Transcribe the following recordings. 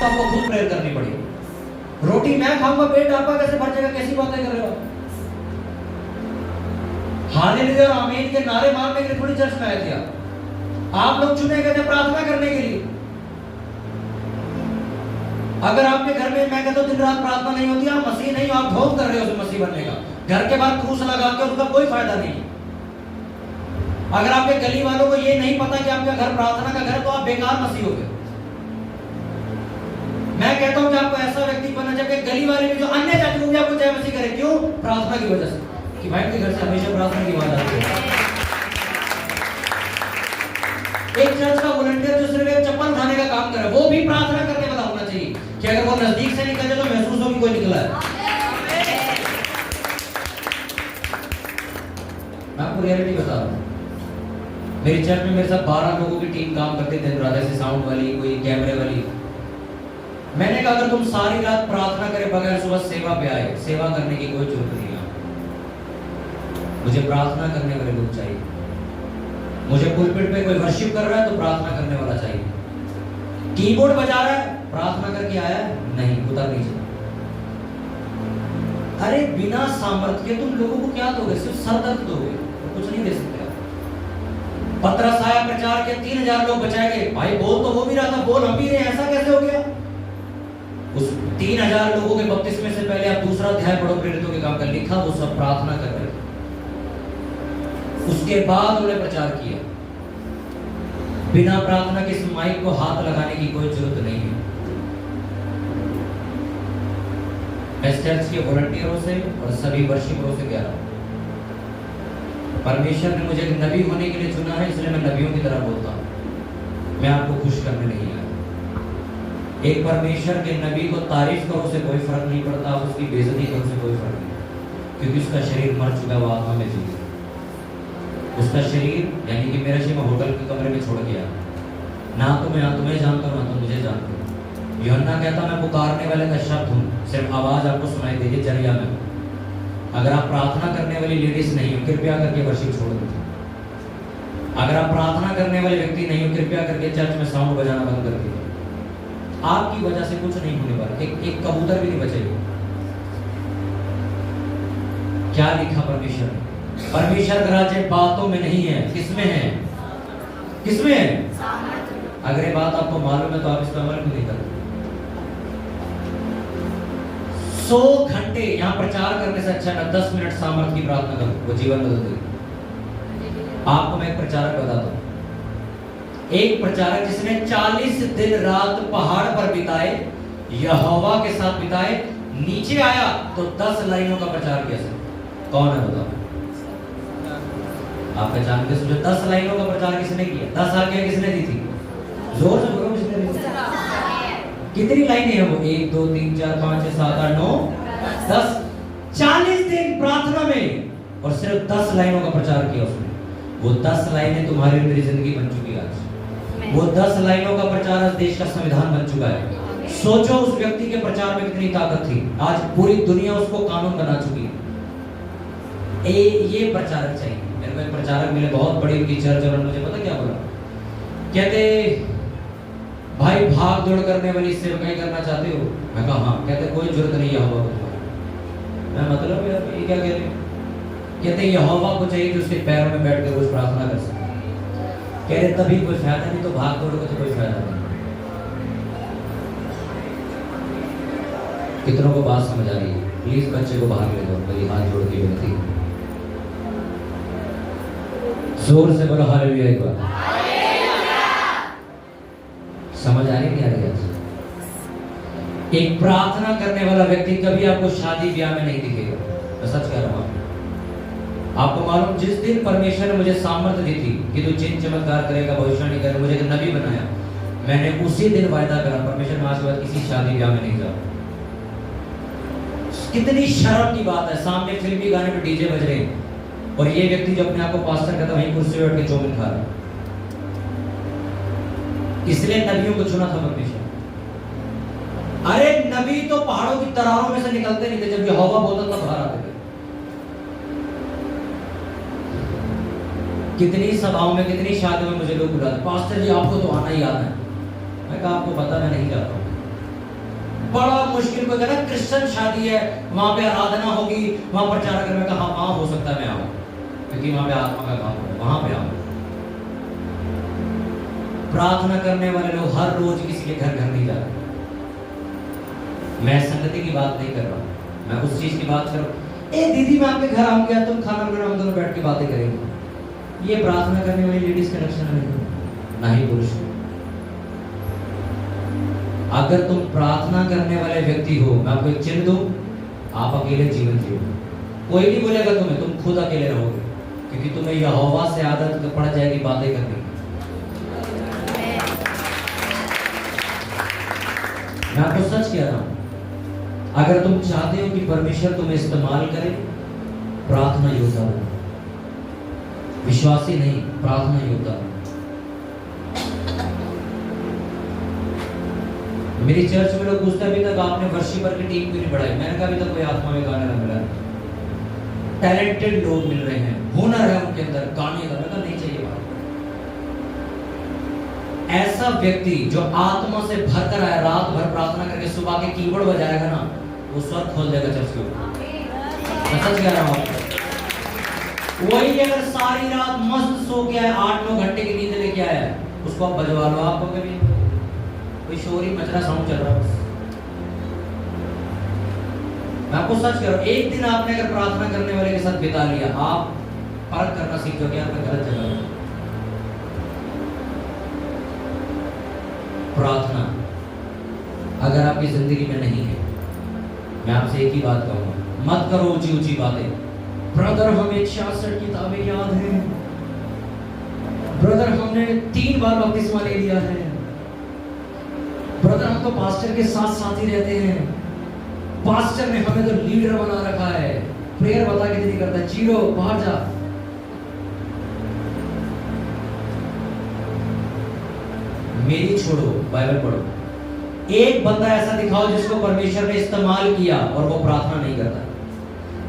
तो आपको खुद प्रेयर करनी पड़ेगी। रोटी मैं खाऊंगा पेट आपका कैसे भर जाएगा, कैसी बातें कर रहे हो? हालेलुया और आमीन के नारे मारने के लिए थोड़ी चर्च में आए थे आप लोग चुने गए थे प्रार्थना करने के लिए। अगर आपके घर में मैं कहता हूं दिन रात प्रार्थना नहीं होती, आप मसीह नहीं हो, आप ढोंग कर रहे हो उस मसीह बनने का। घर के बाद क्रूस लगा के उसका कोई फायदा नहीं। अगर आपके गली वालों को ये नहीं पता कि आपका घर प्रार्थना का घर, तो आप बेकार मसीह हो गए। मैं कहता हूं कि आपको ऐसा व्यक्ति बनना चाहिए गली वाले भी जो अन्य जाति को भी आपको जय मसीह करे। क्यों? प्रार्थना की वजह से, कि भाई के घर से हमेशा प्रार्थना की आवाज आती है। एक चर्च का वॉलंटियर जो सिर्फ एक चप्पल उठाने का काम करे, वो भी प्रार्थना करने वाला होना चाहिए कि अगर वो नजदीक से निकल जाए तो महसूस हो कि कोई निकला है। मैं आपको रियलिटी बता रहा हूं। मेरी चर्च में मेरे साथ 12 लोगों की टीम काम करते थे, राधा से साउंड वाली, कोई कैमरे वाली। मैंने कहा अगर तुम सारी रात प्रार्थना करे बगैर सुबह सेवा पे आए, सेवा करने की कोई जरूरत नहीं है। मुझे प्रार्थना करने वाले लोग चाहिए। मुझे पुलपिट पे कोई वर्शिप कर रहा है तो प्रार्थना करने वाला चाहिए। कीबोर्ड बजा रहा है, प्रार्थना करके आया नहीं, उतर नीचे। अरे बिना सामर्थ्य के तुम लोगों को क्या दोगे? सिर्फ सर दर्द दोगे, कुछ नहीं दे सकते। पतरस आया, प्रचार के 3000 लोग बचाए गए। भाई बोल तो वो भी रहा था, बोल हम भी रहे, ऐसा कैसे हो गया? उस 3000 लोगों के बपतिस्मे से पहले आप दूसरा अध्याय पढ़ो प्रेरितों के काम का, लिखा वो सब प्रार्थना कर रहे थे। उसके बाद उन्हें प्रचार किया। बिना प्रार्थना के इस माइक को हाथ लगाने की कोई जरूरत नहीं है। मैं चर्च के वॉलंटियरों से और सभी वर्शिपरों से कह रहा हूं, परमेश्वर ने मुझे एक नबी होने के लिए चुना है, इसलिए मैं नबियों की तरह बोलता हूं। मैं आपको खुश करने नहीं आया। एक परमेश्वर के नबी को तारीफ करो से कोई फर्क नहीं पड़ता, उसकी बेइज्जती करो से कोई फर्क नहीं, क्योंकि उसका शरीर मर चुका, वो आत्मा में जी। उसका शरीर यानी कि मेरा शरीर होटल के कमरे में छोड़ गया। ना तो मैं तुम्हें जानता हूं, ना तुम मुझे जानते हो। यूहन्ना कहता मैं पुकारने वाले का शब्द हूं, सिर्फ आवाज आपको सुनाई देगी, जरिया में। अगर आप प्रार्थना करने वाली लेडीज नहीं हो, कृपया करके वर्शिप छोड़ दो। अगर आप प्रार्थना करने वाले व्यक्ति नहीं हो, कृपया करके चर्च में साउंड बजाना बंद कर दीजिए। आपकी वजह से कुछ नहीं होने वाला, एक कबूतर भी नहीं बचेगा। क्या लिखा परमेश्वर ने? परमेश्वर का राज्य बातों में नहीं है, किसमें है? किसमें है? अगर ये बात आपको मालूम है तो आप इस पर अमल क्यों नहीं करते? 100 घंटे यहाँ प्रचार करने से अच्छा ना 10 मिनट सामर्थ्य की प्रार्थना करो, वो जीवन बदल देगी। आपको मैं एक प्रचारक बताता हूँ। एक प्रचारक जिसने 40 दिन रात पहाड़ पर बिताए, यहोवा के साथ बिताए, नीचे आया तो 10 लाइनों का प्रचार किया। कौन है बताओ? आप पहचान के सोचो, 10 लाइनों का प्रचार किसने किया? 10 आज्ञा किसने दी थी? जोर से बोलो, किसने दी थी? कितनी लाइनें हैं वो? 1 2 3 4 5 6 7 8 9 10। 40 दिन प्रार्थना में और सिर्फ 10 लाइनों का प्रचार किया उसने। वो 10 लाइनें तुम्हारी मेरी जिंदगी बन चुकी है आज। वो 10 लाइनों का प्रचार आज देश का संविधान बन चुका है। सोचो उस व्यक्ति के प्रचार में कितनी ताकत थी। आज पूरी दुनिया उसको कानून बना चुकी है। ये प्रचारक चाहिए। मेरे को एक प्रचारक मिले, बहुत बड़ी उनकी चर्च, और मुझे पता क्या बोला? कहते भाई भाग दौड़ करने वाली सेवकाई करना चाहते हो? मैं कहा हाँ। कहते कोई जरूरत नहीं है यहोवा को। मैं मतलब यार ये क्या कह रहे हो? कहते यहोवा को चाहिए कि उसके पैरों में बैठ कर रोज प्रार्थना कर सके। कह रहे तभी कोई फायदा नहीं, तो भाग दौड़ का तो कोई फायदा नहीं। कितनों को बात समझ आ रही है? प्लीज बच्चे को बाहर ले दो, मेरी हाथ जोड़ के विनती। जोर से बोलो हालेलुया एक बार। समझ आ रही नहीं आ रही? आज एक प्रार्थना करने वाला व्यक्ति कभी आपको शादी ब्याह में नहीं दिखेगा। मैं सच कह रहा हूं। आपको मालूम, जिस दिन परमेश्वर ने मुझे सामर्थ्य दी थी कि तू चिन्ह चमत्कार करेगा, भविष्यवाणी करेगा, मुझे एक नबी बनाया, मैंने उसी दिन वायदा करा परमेश्वर में आज के बाद किसी शादी ब्याह में नहीं जाऊं। कितनी शर्म की बात है, सामने फिल्मी गाने पे डीजे बज रहे हैं और ये व्यक्ति जो अपने आप को पास्टर कहता वहीं कुर्सी पे बैठ के चौमिन खा रहा है। इसलिए नबियों को चुना था परमेश्वर। अरे नबी तो पहाड़ों की दरारों में से निकलते नहीं थे, जब यहोवा बोलता था बाहर आते थे। कितनी सभाओं में, कितनी शादियों में मुझे लोग बुलाते, पास्टर जी आपको तो आना ही आना है। मैं कहा आपको पता मैं नहीं जाता हूँ। बड़ा मुश्किल को कहना क्रिश्चियन शादी है, वहां पे आराधना होगी, वहां प्रचार करने का, हाँ हो सकता है मैं आऊं, क्योंकि वहां पे आत्मा का काम है, वहां पे आऊं। प्रार्थना करने वाले लोग हर रोज किसी के घर नहीं जा रहे। मैं संगति की बात नहीं कर रहा, मैं उस चीज की बात कर रहा हूं। ए दीदी मैं आपके घर आऊंगा, तुम खाना बनाना, हम दोनों बैठ के बातें करेंगे। ये प्रार्थना करने वाली लेडीज का लक्षण नहीं, ना ही पुरुष। अगर तुम प्रार्थना करने वाले व्यक्ति हो, मैं आपको एक चिन्ह दूं, आप अकेले जीवन जियो। कोई नहीं बोलेगा तुम्हें, तुम खुद अकेले रहोगे, क्योंकि तुम्हें यहोवा से आदत पड़ जाएगी बातें करने की। मैं आपको सच कह रहा हूं, अगर तुम चाहते हो कि परमेश्वर तुम्हें इस्तेमाल करे, प्रार्थना योद्धा बनो। विश्वासी नहीं, प्रार्थना योद्धा। मेरी चर्च में लोग पूछते अभी तक आपने वर्शिपर की टीम क्यों नहीं बढ़ाई? मैंने कहा अभी तक कोई आत्मा में गाने ना मिला। टैलेंटेड लोग मिल रहे हैं, हुनर है उनके अंदर गाने का, मैं नहीं चाहिए बात। ऐसा व्यक्ति जो आत्मा से भरकर आया, रात भर प्रार्थना करके सुबह के कीबोर्ड बजाएगा ना, वो स्वर्ग खोल देगा चर्च के ऊपर। सच कह रहा हूं आपको। वही अगर सारी रात मस्त सो के आया, 8-9 घंटे की नींद लेके आया, उसको आप बजवा लो, आपको कभी कोई शोरी मचरा साउंड चल रहा है। मैं आपको सच कह रहा हूं, एक दिन आपने अगर प्रार्थना करने वाले के साथ बिता लिया, आप परख करना सीख जाओगे आप गलत जगह में। प्रार्थना अगर आपकी जिंदगी में नहीं है, मैं आपसे एक ही बात कहूंगा, मत करो ऊंची ऊंची बातें। ब्रदर हमें 66 किताबें याद हैं, ब्रदर हमने 3 बार बपतिस्मा ले लिया है, ब्रदर हम तो पास्टर के साथ साथ ही रहते हैं, पास्टर ने हमें तो लीडर बना रखा है, प्रेयर बता के नहीं करता, जीरो, बाहर जा। मेरी छोड़ो, बाइबल पढ़ो। एक बंदा ऐसा दिखाओ जिसको परमेश्वर ने इस्तेमाल किया और वो प्रार्थना नहीं करता।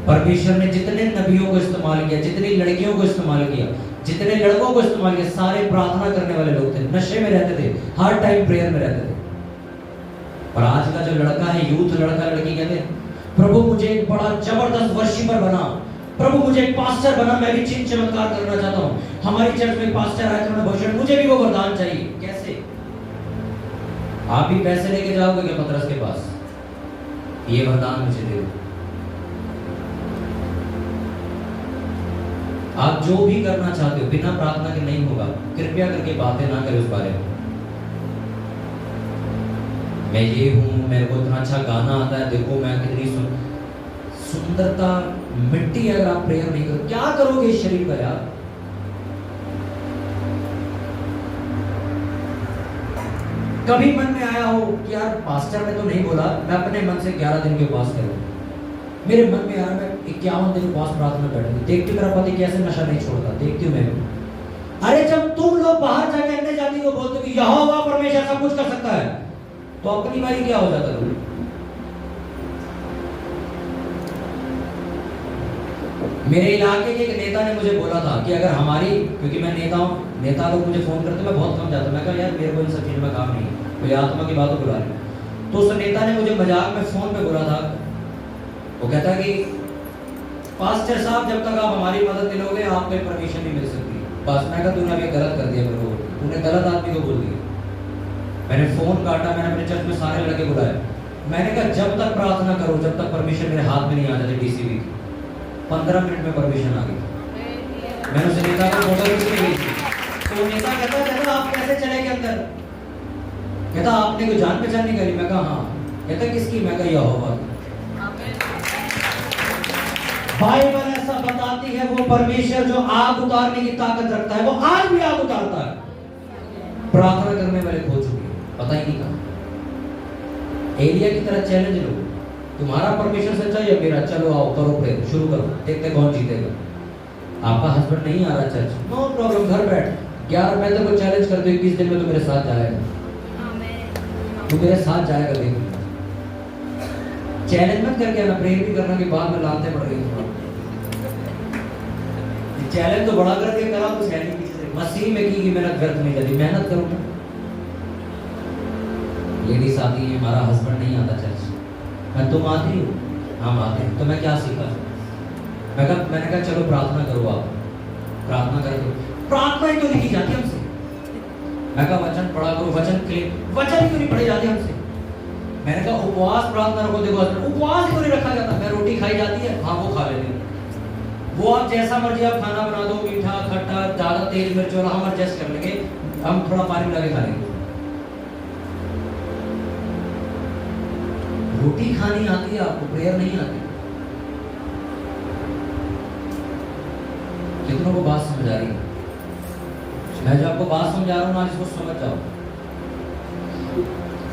परमेश्वर ने जितने नबियों को इस्तेमाल किया, जितनी लड़कियों को इस्तेमाल किया, जितने लड़कों को इस्तेमाल किया, सारे प्रार्थना करने वाले लोग थे, नशे में रहते थे, हर टाइम प्रेयर में रहते थे। और आज का जो लड़का है, यूथ लड़का लड़की, कहते हैं प्रभु मुझे एक बड़ा जबरदस्त वर्शिपर बना, प्रभु मुझे एक पास्टर बना, मैं भी चिन्ह चमत्कार करना चाहता हूँ, हमारी चर्च में पास्टर आया तो भविष्य मुझे भी वो वरदान चाहिए। कैसे? आप भी पैसे लेके जाओगे क्या पतरस के पास, ये वरदान मुझे दे दो? आप जो भी करना चाहते हो बिना प्रार्थना के नहीं होगा। कृपया करके बातें ना करें उस बारे में। मैं ये हूँ, मेरे को इतना अच्छा गाना आता है, देखो मैं कितनी सुंदरता, मिट्टी। अगर आप प्रेयर नहीं करो, क्या करोगे इस शरीर का यार? कभी मन में आया हो कि यार पास्टर ने तो नहीं बोला, मैं अपने मन से 11 दिन के उपवास करूं। मेरे मन में यार मैं 51 दिन उपवास प्रार्थना करूंगी। देखती मेरा पति कैसे नशा नहीं छोड़ता, देखती हूँ मैं। अरे जब तुम लोग बाहर जाके अन्य जाति को बोलते कि यहोवा परमेश्वर सब कुछ कर सकता है, तो अपनी बारी क्या हो जाता है? मेरे इलाके के एक नेता ने मुझे बोला था कि अगर हमारी, क्योंकि मैं नेता लोग मुझे फोन करते, मैं बहुत कम जाता, मैं कहा यार मेरे को इन सब चीज़ों में काम नहीं है, कोई आत्मा की बात बुला रही। तो उस नेता ने मुझे मजाक में फोन पे बोला था, वो कहता कि पास्टर साहब जब तक आप हमारी मदद नहीं लोगे आपको परमिशन नहीं मिल सकती। बस मैं कहा तूने अभी गलत कर दिया, मेरे को तूने गलत आदमी को बोल दिया। मैंने फोन काटा, मैंने अपने चर्च में सारे लड़के बुलाए, मैंने कहा जब तक प्रार्थना करो, जब तक परमिशन मेरे हाथ में नहीं आ जाती डीसीबी की। 15 मिनट में परमिशन आ गई। मैंने उस नेता को फोटो खींच के भेजी, तो नेता कहता आप कैसे चले गए अंदर? कहता आपने कोई जान पहचान नहीं करी? मैं कहा हाँ। कहता किसकी? मैं कहा यहोवा। बाइबल ऐसा बताती है वो परमेश्वर जो आग उतारने की ताकत रखता है, वो आज भी आग उतारता है। प्रार्थना करने वाले खो चुके हैं, पता ही नहीं कहा। एलिया की तरह चैलेंज लो, तुम्हारा परमेश्वर सच्चा या मेरा? चलो आओ करो प्रेयर, शुरू करो, देखते कौन जीतेगा। आपका हस्बैंड नहीं आ रहा चर्च, नो प्रॉब्लम, घर बैठ। 11 मैं तेरे को चैलेंज करते हुए 21 दिन में तू मेरे साथ जाएगा, तू मेरे साथ जाएगा। देखो चैलेंज मत करके आना, प्रेयर भी करना के बाद में लाते पड़ रही है। चैलेंज तो बड़ा कर दिया, करा कुछ है नहीं। मसीह में की मेहनत व्यर्थ नहीं जाती, मेहनत करूंगा। लेडीज आती है, हमारा हस्बैंड नहीं आता चर्च। मैं तुम आती हो? हम आते हैं। तो मैं क्या सीखा? मैंने कहा चलो प्रार्थना करो, आप प्रार्थना करो। प्रार्थना ही तो लिखी जाती है हमसे। मैं कहा वचन पढ़ा करो, वचन ही क्यों नहीं पढ़े जाते हमसे। मैंने कहा उपवास प्रार्थना रखो, देखो उपवास क्यों नहीं रखा जाता। मैं रोटी खाई जाती है, हाँ वो खा लेते हैं। वो आप जैसा मर्जी आप खाना बना दो, मीठा खट्टा ज्यादा तेल मिर्च वाला, हम एडजस्ट कर लेंगे, हम थोड़ा पानी मिला के खा लेंगे। रोटी खानी आती है आपको, प्रेयर नहीं आती। कितनों को बात समझ आ रही है? मैं जो आपको बात समझा रहा हूँ ना, इसको समझ जाओ।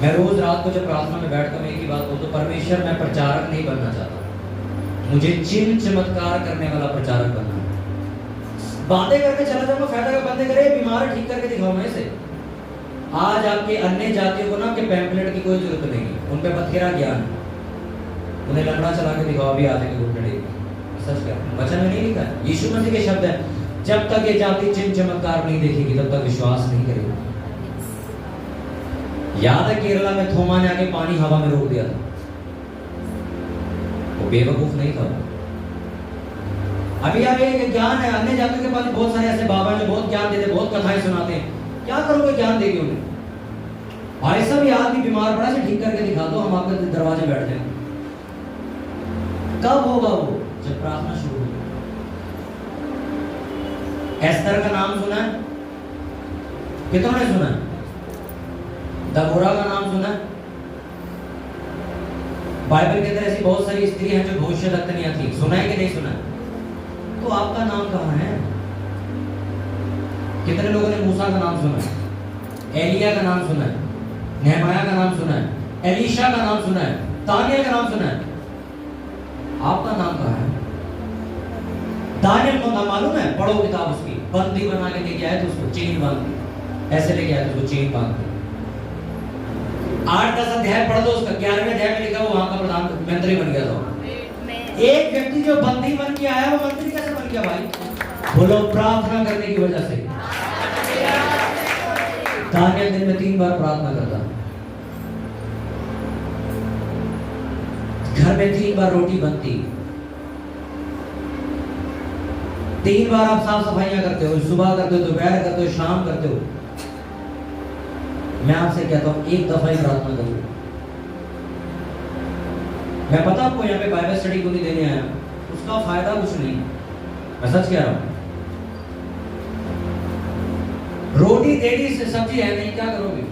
मैं रोज रात को जब प्रार्थना में बैठता हूँ एक ही बात बोलता हूँ, परमेश्वर मैं प्रचारक नहीं बनना चाहता, मुझे चिन्ह चमत्कार करने वाला प्रचारक बनना है। बातें करके चला जाऊंगा, फायदा का बंदे करे, बीमार ठीक करके दिखाओ। मैं से आज आपके अन्य जातियों को ना कि पैम्पलेट की कोई जरूरत नहीं है, उन पे बथेरा ज्ञान, उन्हें लंगड़ा चला के दिखाओ, अभी आ जाएंगे घुटने। सच क्या वचन में नहीं लिखा है? यीशु मसीह के शब्द है, जब तक ये जाति चिन्ह चमत्कार नहीं देखेगी तब तक विश्वास नहीं करेगी। याद है केरला में थोमा ने आके पानी हवा में रोक दिया था, वो बेवकूफ नहीं था। अभी एक ज्ञान है, अन्य जातियों के पास बहुत सारे ऐसे बाबा जो बहुत ज्ञान देते, बहुत कथाएं सुनाते हैं। क्या करोगे ज्ञान देके उन्हें? भाई साहब ये आदमी बीमार पड़ा से ठीक करके दिखा दो, हम आपके दरवाजे बैठते हैं। कब होगा वो? जब प्रार्थना शुरू होगी। एस्तर का नाम सुना है? कितनों ने सुना है? दबोरा का नाम सुना है? बाइबल के अंदर ऐसी बहुत सारी स्त्री हैं जो भविष्यद्वक्तानियां थी, सुना है कि नहीं सुना? तो आपका नाम कहाँ है? कितने लोगों ने मूसा का नाम सुना है, एलिया का नाम सुना है, नेहमाया का नाम सुना है, एलीशा का नाम सुना है, तानिया का नाम सुना है? आपका नाम कहाँ है? दानियल को नाम मालूम है? पढ़ो किताब उसकी। बंदी बना के लेके आए तो उसको चेन बांध के, ऐसे लेके आए तो उसको चेन बांध के। 8-10 अध्याय पढ़ दो उसका, 11वें अध्याय में लिखा वो वहां का प्रधानमंत्री बन गया था। एक व्यक्ति जो बंदी बन के आया वो मंत्री कैसे बन गया भाई? बोलो प्रार्थना करने की वजह से। दानियल दिन में 3 बार प्रार्थना करता, घर में 3 बार रोटी बनती, 3 बार आप साफ सफाइयां करते हो, सुबह करते हो, दोपहर करते हो, शाम करते हो। मैं आपसे कहता हूं एक दफा ही प्रार्थना करो। मैं पता आपको यहाँ पे बाइबल स्टडी को नहीं देने आया, उसका फायदा कुछ नहीं, मैं सच कह रहा हूं। रोटी देरी से सब्जी है नहीं, क्या करोगे?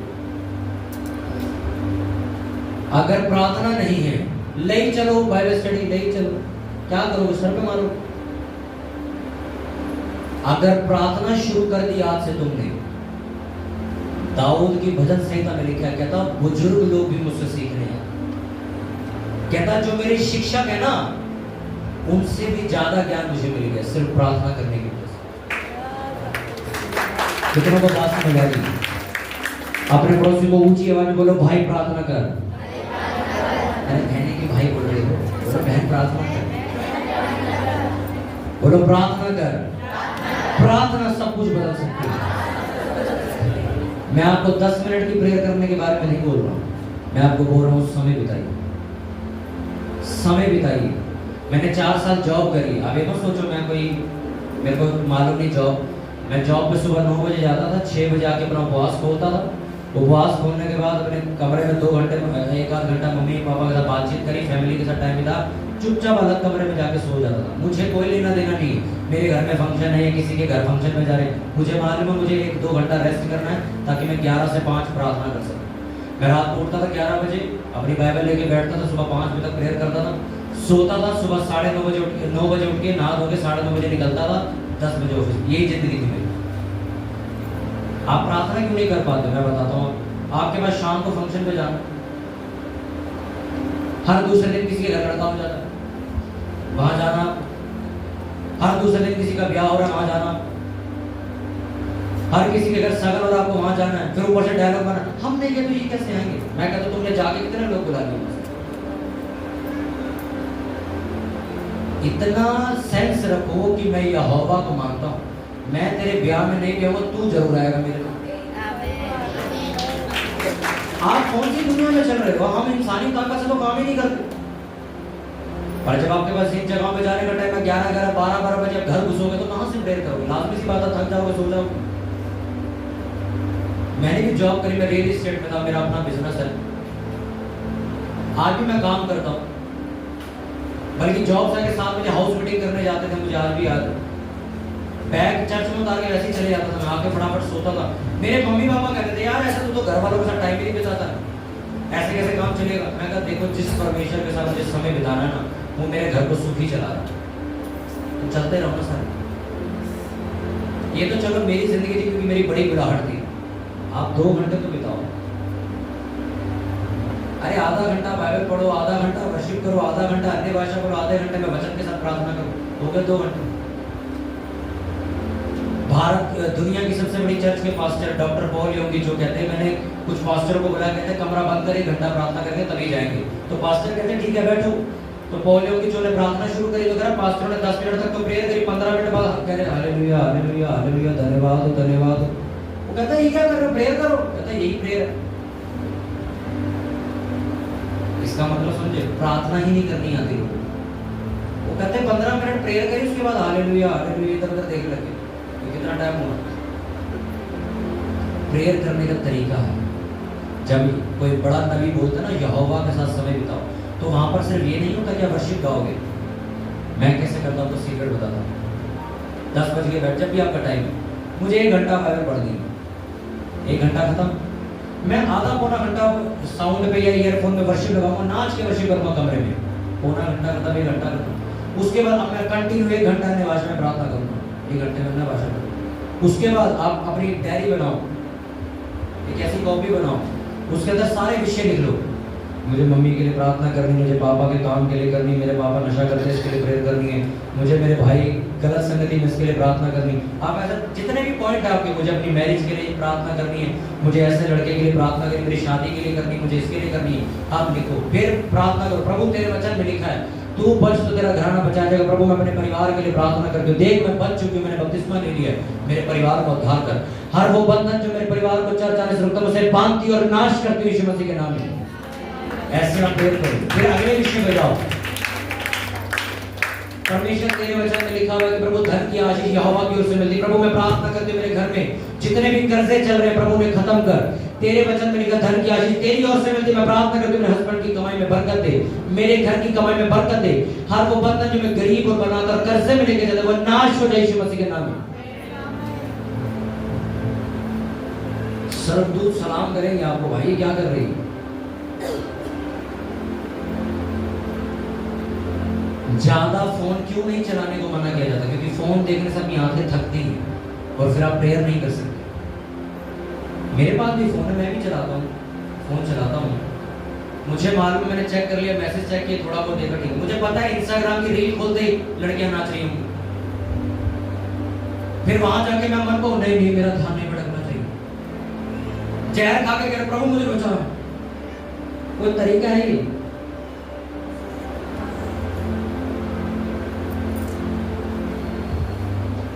अगर प्रार्थना नहीं है, ले चलो बाइबल स्टडी, ले चलो, क्या करोगे? सर पे मारो। अगर प्रार्थना शुरू कर दी आज से तुमने, दाऊद की भजन संहिता में लिखा, कहता बुजुर्ग लोग भी मुझसे सीखने हैं, कहता जो मेरे शिक्षक है ना उनसे भी ज्यादा ज्ञान मुझे मिल गया सिर्फ प्रार्थना करने की वजह से। कितनों को बात समझ आ रही? अपने पड़ोसी को ऊंची आवाज में बोलो भाई प्रार्थना कर। अरे कहने की भाई बोल रहे हो, बोलो बहन प्रार्थना कर, बोलो प्रार्थना कर। प्रार्थना सब कुछ बदल सकती है। मैं आपको 10 मिनट की प्रेयर करने के बारे में नहीं बोल रहा हूं, मैं आपको बोल रहा हूं समय बिताइए, समय बिताइए। मैंने 4 साल जॉब करी। अब ये मत सोचो मैं कोई, मेरे को मालूम नहीं जॉब। मैं जॉब पे सुबह 9 बजे जाता था, 6 बजे आके अपना उपवास खोलता था। उपवास खोलने के बाद अपने कमरे में 2 घंटे 1-8 घंटा मम्मी पापा के साथ बातचीत करी, फैमिली के साथ टाइम बिता, चुपचाप अलग कमरे में जाके सो जाता था। मुझे कोई लेना देना नहीं, मेरे घर में फंक्शन है, किसी के घर फंक्शन में जा रहे, मुझे मालूम है मुझे 1-2 घंटा रेस्ट करना है ताकि मैं 11 से 5 प्रार्थना कर सकूं। मैं रात को उठता था 11 बजे, अपनी बाइबल लेके बैठता था, सुबह 5 बजे तक प्रेयर करता था, सोता था, सुबह 9:30 बजे उठ के 9 बजे उठ के नहा धो के 9:30 बजे निकलता था, 10 बजे ऑफिस। यही जिंदगी थी मेरी। आप प्रार्थना क्यों नहीं कर पाते? मैं बताता हूँ, आपके पास शाम को फंक्शन पे जाना, हर दूसरे दिन किसी के घर लड़का हो जाता है, वहां जाना, हर दूसरे दिन किसी का ब्याह हो रहा है, वहां जाना, हर किसी के घर सगन और आपको वहां जाना है, फिर ऊपर से डायलॉग बना, हम नहीं गए तो ये कैसे आएंगे? मैं कहता तुमने जाके कितने लोग बुला लिए? इतना सेंस रखो कि मैं यहोवा को मानता हूं, मैं तेरे ब्याह में नहीं गया, तू जरूर आएगा मेरे को। आप कौन सी दुनिया में चल रहे हो? हम इंसानी ताकत से तो काम ही नहीं करते। पर जब आपके पास इन जगहों पे जाने का टाइम है 11 12 बजे आप घर घुसोगे तो कहां से प्रेयर करोगे? लाजमी सी बात है, थक जाओगे, सो जाओगे। मैंने भी जॉब करी, मैं रियल एस्टेट में था, मेरा अपना बिजनेस है, आज भी मैं काम करता हूँ। बल्कि जॉब से 7 बजे हाउस मीटिंग करने जाते थे, मुझे आज भी याद है। बैग चर्च में उतार के वैसे ही चले जाता था, मैं आके फटाफट सोता था। मेरे मम्मी पापा कहते थे यार ऐसे तो घर वालों के साथ टाइम ही नहीं बिताता, ऐसे कैसे काम चलेगा? मैं कहा देखो जिस परमेश्वर के साथ मुझे समय बिताना है ना, वो मेरे घर को सुखी चला रहा है, तो चलते रहो ना सर। ये तो चलो मेरी जिंदगी थी क्योंकि मेरी बड़ी बुढ़ाहट थी, आप 2 घंटे तो बिताओ। अरे आधा घंटा बाइबल पढ़ो, आधा घंटा वर्शिप करो, आधा घंटा अन्य भाषा करो, आधे घंटे में वचन के साथ प्रार्थना करो, हो गए 2 घंटे। भारत दुनिया की सबसे बड़ी चर्च के पास्टर डॉक्टर पॉल योंगी जो कहते हैं, मैंने कुछ पास्टरों को बुला, कहते कमरा बंद कर 1 घंटा प्रार्थना करके तभी जाएंगे। तो पास्टर कहते हैं ठीक है बैठो। तो पॉल योंगी जो ने प्रार्थना शुरू करी, तो करा पास्टरों ने 10 मिनट तक तो प्रेयर करी, 15 मिनट बाद कह रहे हालेलुया हालेलुया हालेलुया, धन्यवाद धन्यवाद। वो कहता है ये क्या कर रहे हो? प्रेयर करो। कहता है यही प्रेयर है। इसका मतलब समझे, प्रार्थना ही नहीं करनी आती लोगों को। वो कहते हैं 15 मिनट प्रेयर करी, उसके बाद हालेलुया हालेलुया इधर उधर देख लगे, तो कितना टाइम हुआ? प्रेयर करने का तरीका है, जब कोई बड़ा नबी बोलता है ना यहोवा के साथ समय बिताओ, तो वहां पर सिर्फ ये नहीं होता कि आप वर्शिप गाओगे। मैं कैसे करता हूँ तो सीक्रेट बताता हूँ। 10 बज के बैठ, जब भी आपका टाइम है, मुझे 1 घंटा बाइबल पढ़ दी, 1 घंटा खत्म, मैं आधा पौना घंटा साउंड पे या ईयरफोन में वर्शिप लगाऊंगा, नाच के वर्शिप करूंगा कमरे में, पौना घंटा खत्म, 1 घंटा खत्म। उसके बाद अब मैं कंटिन्यू 1 घंटा अन्य भाषा में प्रार्थना करूंगा, 1 घंटे में अन्य भाषा करूंगा। उसके बाद आप अपनी डायरी बनाओ, एक ऐसी कॉपी बनाओ, उसके अंदर सारे विषय लिख लो। मुझे मम्मी के लिए प्रार्थना करनी, मुझे पापा के काम के लिए करनी, मेरे पापा नशा करते हैं इसके लिए प्रेयर करनी है, मुझे मेरे भाई गलत संगति में इसके लिए प्रार्थना करनी। आप ऐसा जितने भी पॉइंट है आपके, मुझे अपनी मैरिज के लिए प्रार्थना करनी है, मुझे ऐसे लड़के के लिए प्रार्थना करनी, मेरी शादी के लिए करनी, मुझे इसके लिए करनी है, आप लिखो। फिर प्रार्थना करो, प्रभु तेरे वचन में लिखा है तू बच तो तेरा घराना बचा जाएगा। प्रभु मैं अपने परिवार के लिए प्रार्थना करती हूँ, देख मैं बच चुकी हूँ, मैंने बपतिस्मा ले लिया है, मेरे परिवार को उद्धार कर। हर वो बंधन जो मेरे परिवार को चर्च आने से रोकता है, उसे बांधती और नाश करती हूँ यीशु मसीह के नाम में। ऐसे आप प्रेयर करो। फिर अगले विषय पे जाओ। परमेश्वर तेरे वचन में लिखा हुआ है कि प्रभु धन की आशीष यहोवा की ओर से मिलती है। प्रभु मैं प्रार्थना करती हूँ मेरे घर में जितने भी कर्जे चल रहे हैं प्रभु ने खत्म कर। तेरे वचन में लिखा धन की आशीष तेरी ओर से मिलती है। मैं प्रार्थना करती हूँ मेरे हस्बैंड की कमाई में बरकत दे, मेरे घर की कमाई में बरकत दे। हर वो बंधन जो मैं गरीब और बनाकर कर्जे में लेके जाता वो नाश हो जाए यीशु मसीह के नाम में। सर्वदूत सलाम करेंगे आपको, भाई क्या कर रही है। ज्यादा फोन क्यों नहीं चलाने को मना किया जाता? क्योंकि फोन देखने से अपनी आंखें थकती हैं और फिर आप प्रेयर नहीं कर सकते। मेरे पास भी फोन है, मैं भी चलाता हूँ, फोन चलाता हूँ। मुझे मालूम, मैंने चेक कर लिया, मैसेज चेक किया, थोड़ा बहुत देखा, ठीक है। मुझे पता है इंस्टाग्राम की रील खोलते ही लड़कियां नाच रही होंगी, फिर वहां जाके मैं मन को नहीं मेरा ध्यान नहीं भटकना चाहिए। जहर खा के कह प्रभु मुझे बचाओ, कोई तरीका है ये?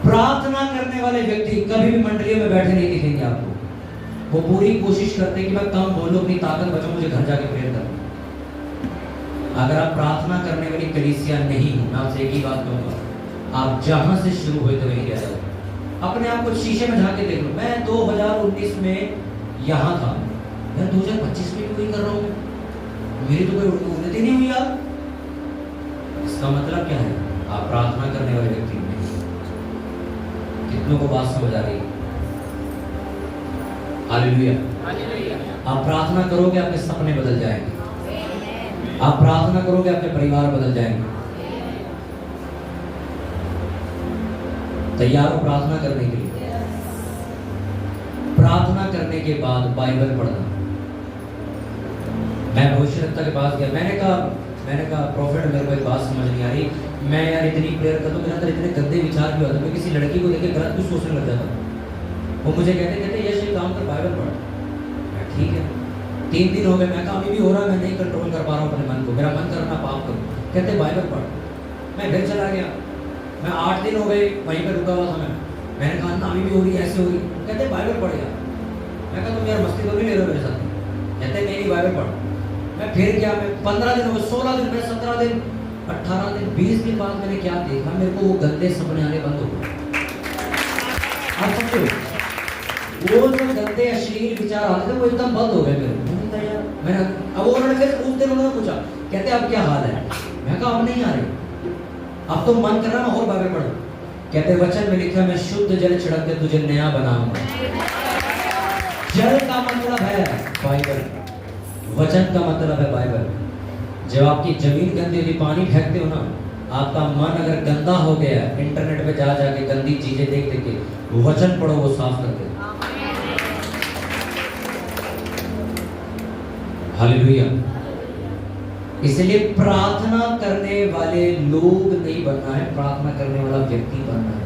प्रार्थना करने वाले व्यक्ति कभी भी मंडलियों में बैठे नहीं दिखेंगे आपको। वो पूरी कोशिश करते हैं कि मैं कम बोलूं, अपनी ताकत बचाऊं, मुझे घर जाके प्रेयर करूं। अगर आप प्रार्थना करने वाली कलीसिया नहीं हो, मैं आपसे एक ही बात कहूंगा, आप जहां से शुरू हुए थे वहीं रह जाओ। अपने आप को शीशे में झांक के देख लो। मैं 2019 में यहां था, मैं 2025 में भी वही कर रहा हूं, मेरी तो कोई उन्नति नहीं हुई यार। इसका मतलब क्या है? आप प्रार्थना करने वाले व्यक्ति में। कितनों को बात समझ आ रही है? हालेलुया। आप प्रार्थना करोगे आपके सपने बदल जाएंगे, आप प्रार्थना करोगे आपके परिवार बदल जाएंगे। तैयार हो प्रार्थना करने के लिए? प्रार्थना करने के बाद बाइबल पढ़ना। मैं भविष्यवक्ता के पास गया, मैंने कहा प्रॉफिट मेरे को एक बात समझ नहीं आ रही, मैं यार इतनी प्रेयर करता हूँ, मेरे अंदर इतने गंदे विचार भी होते हैं, मैं किसी लड़की को देखे गलत कुछ सोचने लग जाता हूँ। वो मुझे कहते यश एक काम कर बाइबल पढ़। मैं ठीक है, 3 दिन हो गए, मैं कहा अभी भी हो रहा है, मैं नहीं कंट्रोल कर पा रहा हूँ अपने मन को, मेरा मन कर रहा पाप करूँ। कहते बाइबल पढ़। मैं घर चला गया, मैं 8 दिन हो गए वहीं पर रुका हुआ था। मैंने कहा ना अभी भी हो रही है, ऐसे हो रही। कहते बाइबल पढ़ यार। मैं कहा तुम यार मस्ती तो नहीं ले रहे हो मेरे साथ? कहते नहीं बाइबल पढ़। मैं फिर क्या, मैं 15 दिन हो गए, 16 दिन, मैं 17 दिन, 18 दिन, 20 दिन बाद मैंने क्या देखा, मेरे को वो गंदे सपने आने बंद हो गए। आप समझो, वो जो गंदे अश्लील विचार आते थे वो एकदम बंद हो गए मेरे। मैंने अब उन्होंने फिर उस दिन उन्होंने पूछा, कहते अब क्या हाल है? मैं कहा अब नहीं आ रही, अब तो मन कर रहा है और बाइबल पढ़ो। कहते वचन में लिखा, मैं शुद्ध जल छिड़क के तुझे नया बनाऊंगा। जल का मतलब है बाइबल, वचन का मतलब है बाइबल। जब आपकी जमीन गंदी होती, पानी फेंकते हो ना, आपका मन अगर गंदा हो गया, इंटरनेट पे जा जाके गंदी चीजें देख देख के वचन पढ़ो, वो साफ कर दे। हालेलुया। इसलिए प्रार्थना करने वाले लोग नहीं बनना है, प्रार्थना करने वाला व्यक्ति बनना है।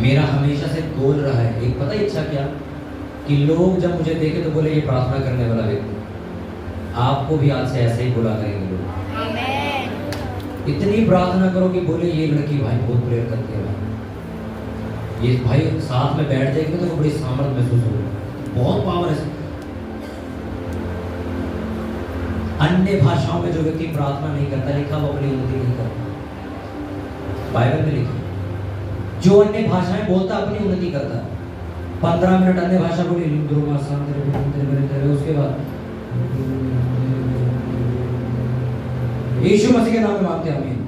मेरा हमेशा से गोल रहा है, एक पता इच्छा क्या, कि लोग जब मुझे देखे तो बोले ये प्रार्थना करने वाला व्यक्ति। आपको भी आज से ऐसे ही बोला करेंगे लोग। इतनी प्रार्थना करो कि बोले ये लड़की भाई बहुत प्रेयर करती है, भाई ये भाई साथ में बैठ जाएगी तो बड़ी सामर्थ महसूस होगी, बहुत पावर है। अन्य भाषाओं में जो व्यक्ति प्रार्थना नहीं करता, लिखा वो अपनी उन्नति नहीं करता। बाइबल में लिखा, जो अन्य भाषाएं बोलता अपनी उन्नति करता है। 15 मिनट अन्य भाषा बोली, उसके बाद यीशु मसीह के नाम में मांगते हैं आमीन।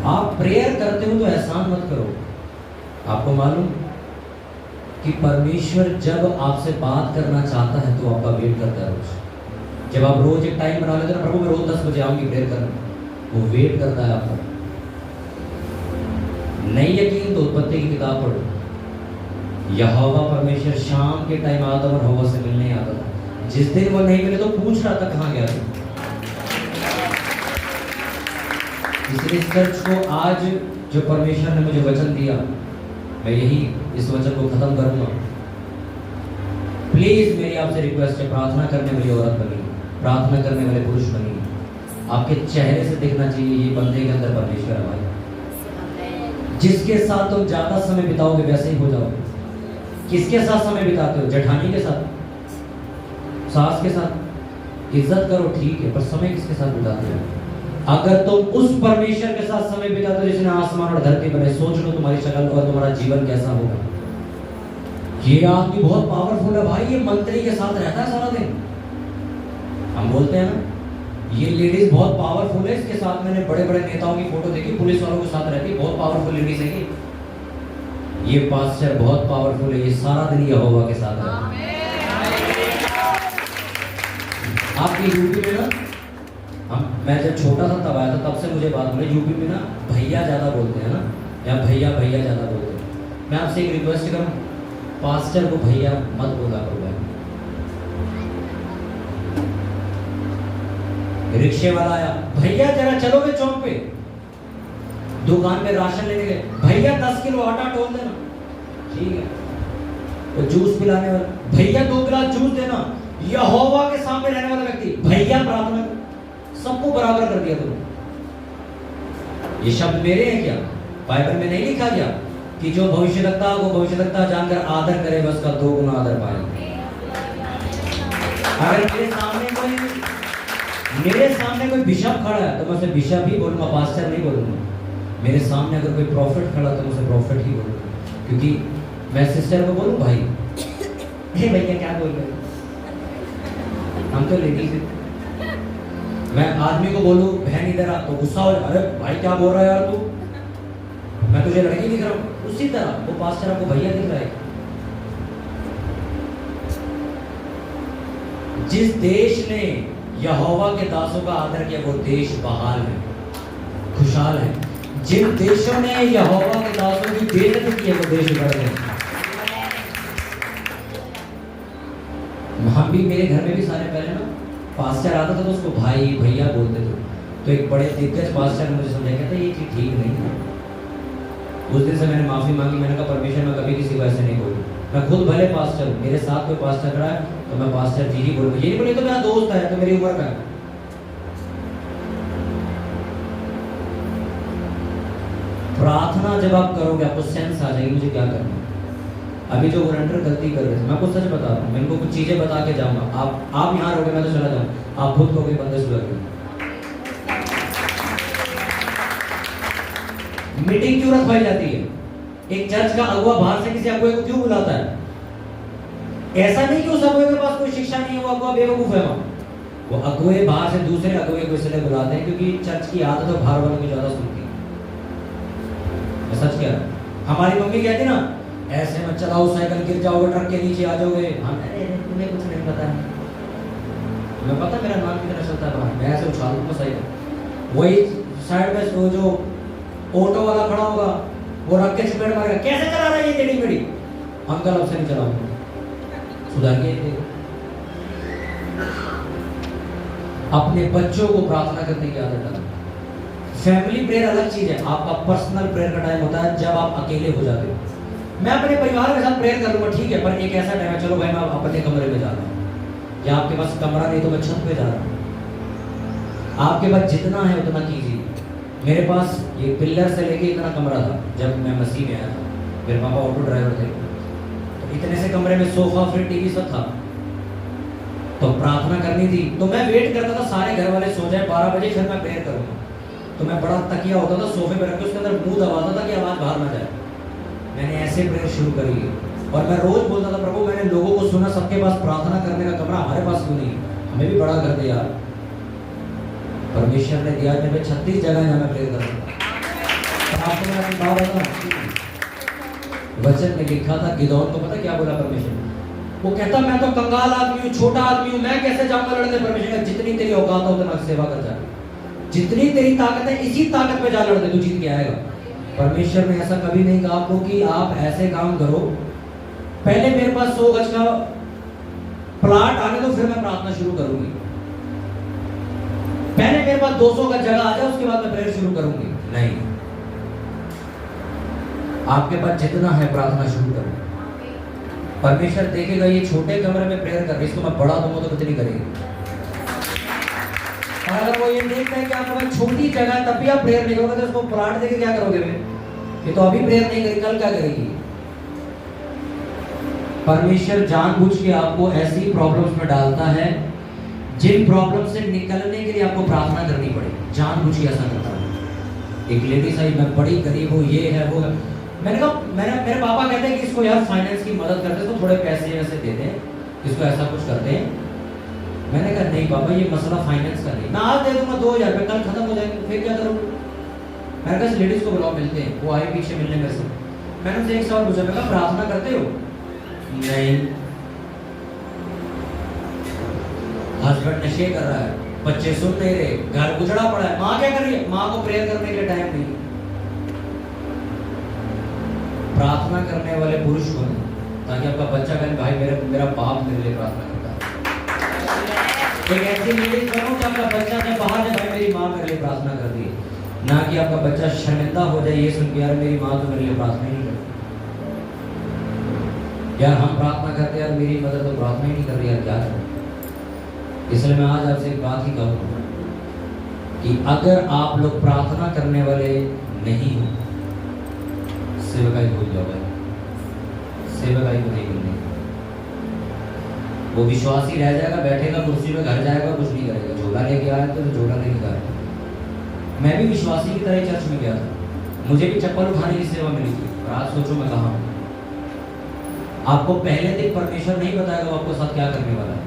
आप प्रेयर करते हो तो एहसान मत करो। आपको मालूम कि परमेश्वर जब आपसे बात करना चाहता है तो आपका वेट करता है रोज। जब आप रोज एक टाइम बना लेते हैं, प्रभु मैं रोज 10 बजे आऊंगी प्रेयर करना, वो वेट करता है आपका। नहीं यकीन तो उत्पत्ति की किताब पढ़ो। यहोवा परमेश्वर शाम के टाइम आदम और हव्वा से मिलने आता था। जिस दिन वो नहीं मिले तो पूछ रहा था कहाँ गया था। इसलिए चर्च को आज जो परमेश्वर ने मुझे वचन दिया, मैं यही इस वचन को खत्म करूंगा। प्लीज मेरी आपसे रिक्वेस्ट है, प्रार्थना करने वाली औरत बनी, प्रार्थना करने वाले पुरुष बनी। आपके चेहरे से दिखना चाहिए ये बंदे के अंदर परमेश्वर है भाई। जिसके साथ तुम ज्यादा समय बिताओगे वैसे ही हो जाओगे। किसके साथ समय बिताते हो? जेठानी के साथ, सास के साथ? इज्जत करो ठीक है, पर समय किसके साथ बिताते हो? अगर तुम उस परमेश्वर के साथ समय बिताते हो जिसने आसमान और धरती बनाए, सोच लो तुम्हारी शक्ल और तुम्हारा जीवन कैसा होगा। ये आदमी बहुत पावरफुल है भाई, ये मंत्री के साथ रहता है सारा दिन। हम बोलते हैं ना ये लेडीज बहुत पावरफुल है, इसके साथ मैंने बड़े बड़े नेताओं की फोटो देखी, पुलिस वालों के साथ रहती है, बहुत पावरफुल लेडीज है ये पास्टर बहुत पावरफुल है, ये सारा दिन यहोवा के साथ रहता है। आपकी यूपी में ना, मैं जब छोटा था तब आया था, तब से मुझे बात मिली, यूपी में ना भैया ज्यादा बोलते हैं ना, या भैया भैया ज्यादा बोलते हैं। मैं आपसे एक रिक्वेस्ट करूं, पास्टर को भैया मत बोला करो। रिक्शे वाला आया, भैया जरा चलोगे चौक पे? दुकान पे राशन लेने गए, भैया 10 किलो आटा तोल देना, ठीक है। तो जूस पिलाने वाला, भैया 2 गिलास जूस देना। यहोवा के सामने रहने वाला व्यक्ति, भैया प्रार्थना, सबको बराबर कर दिया तुमने। ये शब्द मेरे हैं क्या? बाइबल में नहीं लिखा गया कि जो भविष्यवक्ता को भविष्यवक्ता जानकर आदर करे वह उसका 2 गुना आदर पाए। अगर मेरे सामने कोई बिशप खड़ा है तो मैं उसे बिशप ही बोलूंगा, पास्टर नहीं बोलूंगा। मेरे सामने अगर कोई प्रॉफिट खड़ा तो मैं उसे प्रॉफिट ही बोलूंगा, क्योंकि मैं सिस्टर को बोलूं भाई, हे भैया क्या बोल रहे, हम तो लेडीज हैं। मैं आदमी को बोलूं बहन इधर आ तो गुस्सा हो, अरे भाई क्या बोल रहा है यार तू, मैं तुझे लड़की दिख रहा हूं। उसी तरह वो पास्टर आपको भैया दिख रहा है। जिस देश ने यहोवा के दासों का आदर किया वो देश बहाल है, खुशहाल है। जिन देशों ने यहोवा के दासों की बेइज्जती की है वो देश उभर गए। हम भी, मेरे घर में भी सारे पहले ना पास्टर आता था तो उसको भाई भैया बोलते थे। तो एक बड़े दिग्गज पास्टर ने मुझे समझाया, कहता ये चीज ठीक नहीं है। उस दिन से मैंने माफी मांगी, मैंने कहा परमेश्वर मैं कभी किसी को ऐसे नहीं बोलूँ। मैं खुद भले पास्टर हूँ, मेरे साथ कोई पास्टर खड़ा है तो मैं पास्टर जी ही बोलूँगा, ये नहीं बोले तो मेरा दोस्त है तो मेरी उम्र का है। प्रार्थना जब आप करोगे आपको सेंस आ जाएगी मुझे क्या करना है। अभी जो वॉलंटियर गलती कर रहे थे, मैं आपको सच बता रहा हूँ, मैं इनको कुछ चीजें बता के जाऊंगा। आप यहाँ रहोगे, मैं तो चला जाऊँ, आप खुद को बंदे सुधर गए। मीटिंग क्यों रखवाई जाती है? एक चर्च का अगुआ बाहर से किसी अगुए को क्यों बुलाता है? ऐसा नहीं कि उस अगुए के पास कोई शिक्षा नहीं है, वो अगुआ बेवकूफ है। वो अगुए बाहर से दूसरे अगुए को इसलिए बुलाते हैं क्योंकि चर्च की आदत और बाहर वालों की ज्यादा सुनती है। मैं सच कह रहा हूं, हमारी मम्मी कहती ना, ऐसे मत चलाओ साइकिल, गिर जाओगे, ट्रक के नीचे आ जाओगे। हम तुम्हें कुछ नहीं पता है, तुम्हें पता मेरा नाम कितना चलता है बाहर, मैं ऐसे उछाल दूंगा साइकिल। वही साइड में वो जो ऑटो वाला खड़ा होगा, वो रख के चपेट मारेगा, कैसे चला रहा है ये टेढ़ी मेढ़ी। अंकल अब से नहीं चलाऊंगा, सुधार के। अपने बच्चों को प्रार्थना करने की आदत डालें। फैमिली प्रेयर अलग चीज है, आपका पर्सनल प्रेयर का टाइम होता है जब आप अकेले हो जाते हो। मैं अपने परिवार के साथ प्रेयर करूंगा, ठीक है, पर एक ऐसा टाइम है, चलो भाई मैं अपने कमरे में जा रहा हूँ, या आपके पास कमरा नहीं तो मैं छत पे जा रहा हूँ, आपके पास जितना है उतना कीजिए। मेरे पास ये पिलर से लेके इतना कमरा था जब मैं मसीह में आया था, मेरे पापा ऑटो ड्राइवर थे, तो इतने से कमरे में सोफा, फिर टीवी सब था। तो प्रार्थना करनी थी, तो मैं वेट करता था सारे घर वाले सो जाए 12 बजे, फिर मैं प्रेयर करूंगा। तो मैं बड़ा तकिया होता था सोफे पे रख के, उसके अंदर मुंह दबाता था कि आवाज बाहर ना जाए। मैंने ऐसे प्रेयर शुरू करी है, और मैं रोज बोलता था, प्रभु मैंने लोगों को सुना सबके पास प्रार्थना करने का कमरा, हमारे पास क्यों नहीं? हमें भी बड़ा कर दे यार। परमेश्वर ने दिया मेरे 36 जगह जहाँ मैं प्रेयर करता था। वचन में लिखा था, गिदौन को पता क्या बोला परमेश्वर? वो कहता मैं तो कंगाल आदमी हूँ, छोटा आदमी हूँ, मैं कैसे जाऊंगा लड़ने? परमेश्वर का जितनी तेरी औकात हो उतना सेवा कर जा, जितनी तेरी ताकत है इसी ताकत पे जा लड़ने, तू जीत के आएगा। परमेश्वर ने ऐसा कभी नहीं कहा आपको कि आप ऐसे काम करो, पहले मेरे पास 100 गज का प्लाट आने दो, फिर मैं प्रार्थना शुरू करूंगी। पहले मेरे पास 200 गज जगह आ जाए, उसके बाद मैं प्रेयर शुरू करूंगी। नहीं, आपके पास जितना है प्रार्थना शुरू करो। परमेश्वर देखेगा ये छोटे कमरे में प्रेयर कर रही, इसको मैं बढ़ा दूंगा तो कितनी करेगी। और अगर वो ये देखता है कि आपके पास छोटी जगह है तब भी आप प्रेयर नहीं करोगे, तो उसको प्लाट देके क्या करोगे? ये तो अभी प्रेयर नहीं करी, कल क्या करेगी? परमेश्वर जानबूझ के आपको ऐसी प्रॉब्लम्स में डालता है जिन प्रॉब्लम से निकलने के लिए आपको प्रार्थना करनी पड़ेगी, जानबूझ के ऐसा करता है। एक लेडीज आई, मैं बड़ी गरीब हूँ, ये है वो है। मैंने कहा, मेरे पापा कहते हैं कि इसको यार फाइनेंस की मदद करते, इसको थोड़े पैसे वैसे देते हैं, इसको ऐसा कुछ करते हैं। मैंने कहा नहीं पापा, ये मसला फाइनेंस का नहीं, मैं आज दे दूंगा 2000 रुपये, कल खत्म हो जाएंगे, फिर क्या करूँ? मैंने कहा इस लेडीज को बुलाओ, मिलते हैं। वो आई पीछे मिलने मेरे से। मैंने उनसे एक सवाल पूछा, मैं कहा प्रार्थना करते हो? नहीं। हस्बैंड नशे कर रहा है, बच्चे सुन नहीं रहे, घर उजड़ा पड़ा है, माँ क्या कर रही है? माँ को प्रेयर करने के लिए टाइम नहीं। प्रार्थना करने वाले पुरुष बने, ताकि आपका बच्चा कहे भाई मेरा बाप मेरे लिए प्रार्थना करता है। एक ऐसी लेडीज बनो कि आपका बच्चा जब बाहर जाए, भाई मेरी माँ मेरे लिए प्रार्थना करती है, ना कि आपका बच्चा शर्मिंदा हो जाए ये सुन के, यार मेरी माँ तो मेरे लिए प्रार्थना ही नहीं करती, यार हम प्रार्थना करते यार मेरी मदर तो प्रार्थना ही नहीं कर रही, यार क्या करें? इसलिए मैं आज आपसे एक बात ही कहूँगा कि अगर आप लोग प्रार्थना करने वाले नहीं हो, सेवकाई भूल जाओ भाई, सेवकाई को नहीं करनी। वो विश्वासी रह जाएगा, बैठेगा कुर्सी में, घर जाएगा, कुछ नहीं करेगा। झोला लेके आया तो झोला लेके आया। मैं भी विश्वासी की तरह चर्च में गया था, मुझे भी चप्पल उठाने की सेवा मिली थी, और आज सोचो मैं कहाँ हूँ। आपको पहले दिन परमेश्वर नहीं बताएगा वो आपको साथ क्या करने वाला है।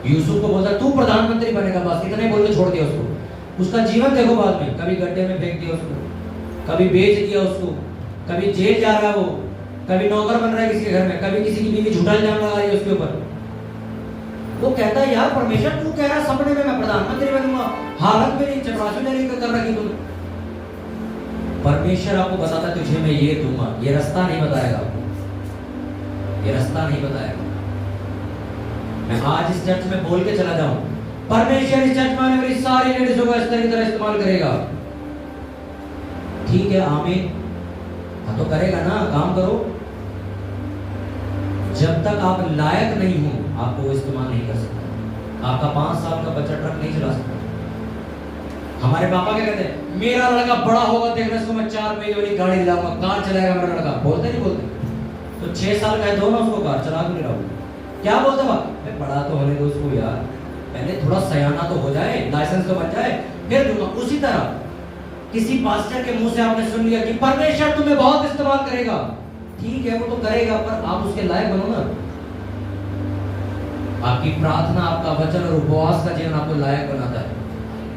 यूसुफ को बोलता तू प्रधानमंत्री बनेगा, बस इतने बोल के छोड़ दिया उसको। उसका जीवन देखो बाद में, कभी गड्ढे में फेंक दिया उसको, कभी बेच दिया उसको, कभी जेल जा रहा है वो, कभी नौकर बन रहा है किसी के घर में, कभी किसी की बीवी झूठा इल्जाम लगा रही है उसके ऊपर। वो कहता है यार परमेश्वर तू कह रहा सपने में मैं प्रधानमंत्री बनूंगा, हालत में नहीं, चपरासी नहीं कर रखी तुम। परमेश्वर आपको बताता है तुझे मैं ये दूंगा, ये रास्ता नहीं बताएगा आपको, ये रास्ता नहीं बताएगा। मैं आज इस चर्च में बोल के चला जाऊं, परमेश्वर इस चर्च में मेरी सारी लेडीजों को इस तरह इस्तेमाल करेगा, ठीक है आमीन। हाँ तो करेगा ना, काम करो। जब तक आप लायक नहीं हो आपको वो इस्तेमाल नहीं कर सकता। आपका 5 साल का बच्चा ट्रक नहीं चला सकता। हमारे पापा क्या कहते हैं, मेरा लड़का बड़ा होगा देखना इसको मैं 4 पहिए वाली गाड़ी दिलाऊंगा, कार चलाएगा मेरा लड़का। बोलते नहीं बोलते? तो 6 साल का है, दो ना उसको कार चला के ले रहा हूँ। क्या बोलते बाप, मैं बड़ा तो होने दो उसको यार, पहले थोड़ा सयाना तो हो जाए, लाइसेंस तो बन जाए, फिर दूंगा। उसी तरह किसी पास्टर के मुंह से आपने सुन लिया कि परमेश्वर तुम्हें बहुत इस्तेमाल करेगा, ठीक है वो तो करेगा, पर आप उसके लायक बनो ना। आपकी प्रार्थना, आपका वचन और उपवास का जीवन आपको लायक बनाता है।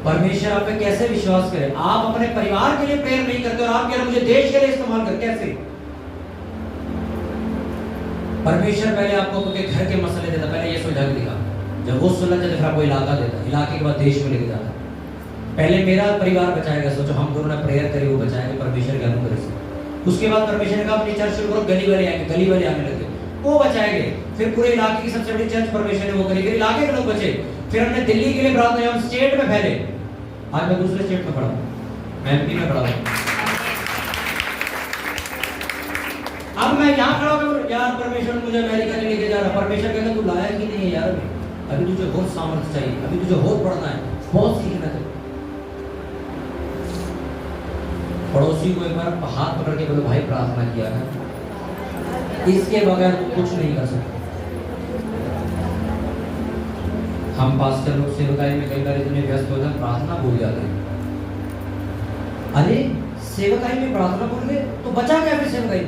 परमेश्वर आप पे कैसे विश्वास करे? आप अपने परिवार के लिए प्रेयर नहीं करते और आप कह रहे मुझे देश के लिए इस्तेमाल कर, कैसे? परमेश्वर पहले आपको आपके घर के मसले देता, पहले ये सुलझा के दिखा, जब वो सुलझ जाए फिर आपको इलाका देता, इलाके के बाद देश में लेके जाता। पहले मेरा परिवार बचाएगा, सोचो हम दोनों ने प्रेयर करी, वो बचाएंगे परमेश्वर के अनुग्रह से। उसके बाद परमेश्वर ने कहा अपनी चर्च शुरू करो, गली वाले आएंगे, गली वाले आने लगे, वो बचाएंगे। फिर पूरे इलाके की सबसे बड़ी चर्च परमेश्वर ने वो करी, फिर इलाके के लोग बचे। फिर हमने दिल्ली के लिए प्रार्थना, हम स्टेट में फैले। आज मैं दूसरे स्टेट में पढ़ा हूँ, मैं एमपी में पढ़ा हूँ। अब मैं यहाँ खड़ा हूँ, यार परमेश्वर मुझे अमेरिका नहीं लेके जा रहा। परमेश्वर कहता तू लायक ही नहीं है यार, अभी तुझे बहुत सामर्थ्य चाहिए, अभी तुझे बहुत पढ़ना है, बहुत सीखना है। पड़ोसी को एक बार हाथ पकड़ के बोलो भाई प्रार्थना किया है, इसके बगैर कुछ नहीं कर सकते। हम पास्टर लोग सेवकाई में कई बार इतने व्यस्त होते हैं, प्रार्थना भूल जाते हैं। अरे सेवकाई में प्रार्थना भूल गए तो बचा क्या फिर सेवकाई?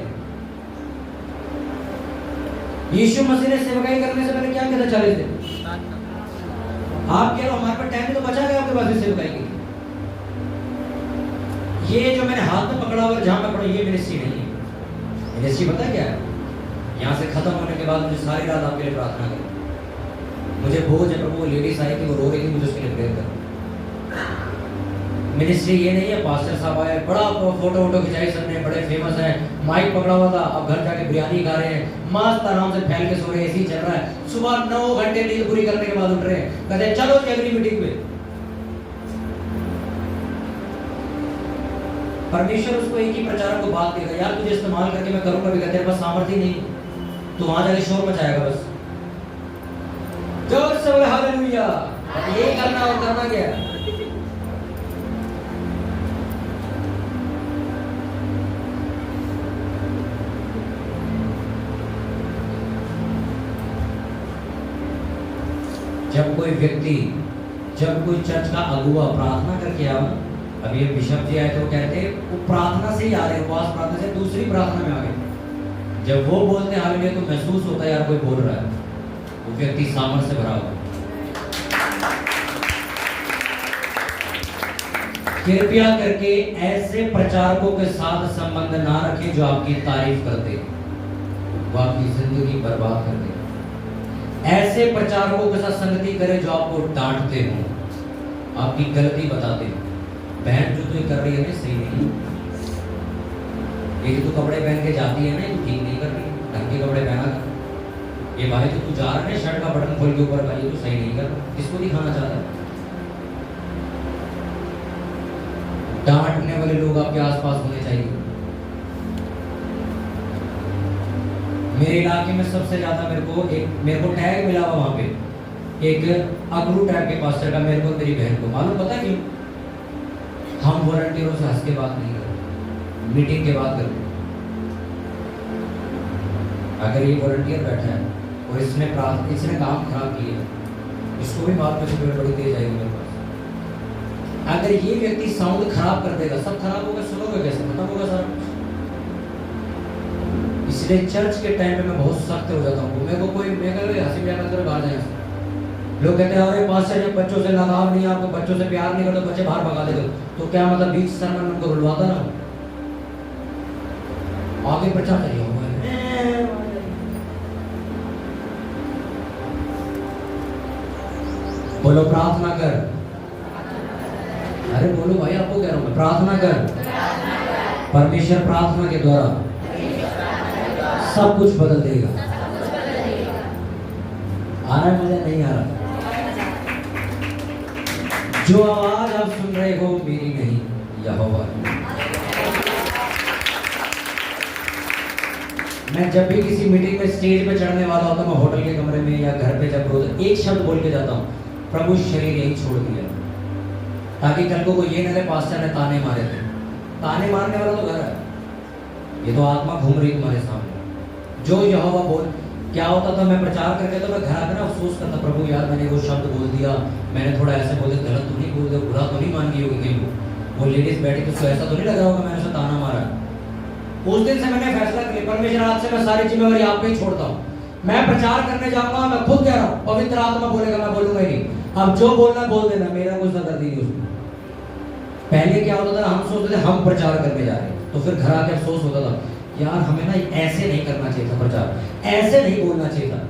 यीशु मसीह ने सेवकाई करने से पहले क्या किया था 40 दिन? आप कह रहे हो हमारे पास टाइम तो बचा गया आपके पास सेवकाई के लिए। ये जो मैंने हाथ में पकड़ा हुआ जहां मैं पड़ा, ये मिनिस्ट्री नहीं है। मिनिस्ट्री पता है क्या है? यहाँ से खत्म होने के बाद मुझे सारी रात आपके लिए प्रार्थना करी। मुझे बोझ है प्रभु, लेडीज आई थी वो रो रही थी, मुझे उसके लिए प्रेयर करो। मिनिस्ट्री ये नहीं है पास्टर साहब आए, बड़ा फोटो वोटो खिंचाई सबने, बड़े फेमस है, माइक पकड़ा हुआ था, अब घर जाके बिरयानी खा रहे हैं, मस्त आराम से फैल के सो रहे हैं, एसी चल रहा है, सुबह 9 घंटे नींद पूरी करने के बाद उठ रहे हैं, कहते हैं चलो अगली मीटिंग में। परमेश्वर उसको एक ही प्रचारक को बात देगा, यार तुझे इस्तेमाल करके मैं करूंगा भी, तेरे पास सामर्थ्य नहीं, तो वहां जाके शोर मचाएगा बस, जोर से बोले हालेलुया। अब ये करना और करना क्या है? जब कोई व्यक्ति, जब कोई चर्च का अगुआ प्रार्थना करके आओ, अभी ये बिशप जी आए तो कहते वो प्रार्थना से ही आ रहे, उपवास प्रार्थना से दूसरी प्रार्थना में आ गए। जब वो बोलते हैं हालेलुया तो महसूस होता है यार कोई बोल रहा है, वो व्यक्ति सामर्थ्य से भरा हुआ। कृपया करके ऐसे प्रचारकों के साथ संबंध ना रखें जो आपकी तारीफ करते, वो आपकी जिंदगी बर्बाद कर दे। ऐसे प्रचारकों के साथ संगति करें जो आपको डांटते हो, आपकी गलती बताते हो। बहन जो तू कर रही है ना सही नहीं, ये तो कपड़े पहन के जाती है ना ये ठीक नहीं कर रही, ढंग के कपड़े पहना कर। ये भाई तो तू जा रहा है शर्ट का बटन खोल के ऊपर का, ये तो सही नहीं कर रहा। किसको दिखाना चाहता है? डांटने वाले लोग आपके आसपास होने चाहिए। मेरे इलाके में सबसे ज्यादा मेरे को टैग मिला हुआ वहां पे एक अगरू टैग के पास्टर का, मेरे को मेरी बहन को मालूम, पता क्यों? हम वॉलंटियरों से हंस के बात नहीं करते, मीटिंग के बाद करते। अगर ये वॉलंटियर बैठा है और इसने काम खराब किया, इसको भी बात में बड़ी तेज आएगी मेरे पास। अगर ये व्यक्ति साउंड खराब कर देगा, सब खराब होगा, सुनोगे कैसे? खत्म होगा सारा कुछ। इसलिए चर्च के टाइम पे मैं बहुत सख्त हो जाता हूँ। मेरे को कोई हंसी मजाक करके बाहर जाए, लोग कहते हैं अरे पास्टर जब बच्चों से लगाव नहीं, आपको बच्चों से प्यार नहीं करते, बच्चे बाहर भगा देते, तो क्या मतलब बीच सरमन उनको रुलवाता ना, आगे प्रचार करिए होगा। बोलो प्रार्थना कर, अरे बोलो भाई, आपको कह रहा हूँ प्रार्थना कर। परमेश्वर प्रार्थना के द्वारा सब कुछ बदल देगा। आ रहा है मजा? नहीं आ रहा? जो आवाज आप सुन रहे हो मेरी नहीं, यहोवा की। मैं जब भी किसी मीटिंग में स्टेज पे चढ़ने वाला होता हूँ, मैं होटल के कमरे में या घर पे जब रोज एक शब्द बोल के जाता हूँ, प्रभु शरीर यही छोड़ दिया, ताकि कल को ये न पास्टर ने ताने मारे थे। ताने मारने वाला तो घर है, ये तो आत्मा घूम रही तुम्हारे सामने। जो यहोवा बोल, क्या होता था, मैं प्रचार करके तो मैं घर आकर ना अफसोस करता, प्रभु यार मैंने वो शब्द बोल दिया, मैंने थोड़ा ऐसे बोल दिया, गलत तो नहीं बोल दिया, बुरा तो नहीं मान गई होगी कहीं वो लेडीज बैठी तो उसको ऐसा तो नहीं लगा होगा मैंने उसे ताना मारा। उस दिन से मैंने फैसला किया, परमेश्वर आज से मैं सारी जिम्मेवारी आप पे ही छोड़ता हूँ। मैं प्रचार करने जाऊंगा, मैं खुद कह रहा हूँ, पवित्र आत्मा बोलेगा, मैं बोलूंगा ही नहीं। अब जो बोलना बोल देना, मेरा कोई सरदर्दी नहीं उसमें। पहले क्या होता था, हम सोचते थे हम प्रचार करने जा रहे हैं, तो फिर घर आके अफसोस होता था, यार हमें ना ऐसे नहीं करना चाहिए था प्रचार, ऐसे नहीं बोलना चाहिए था।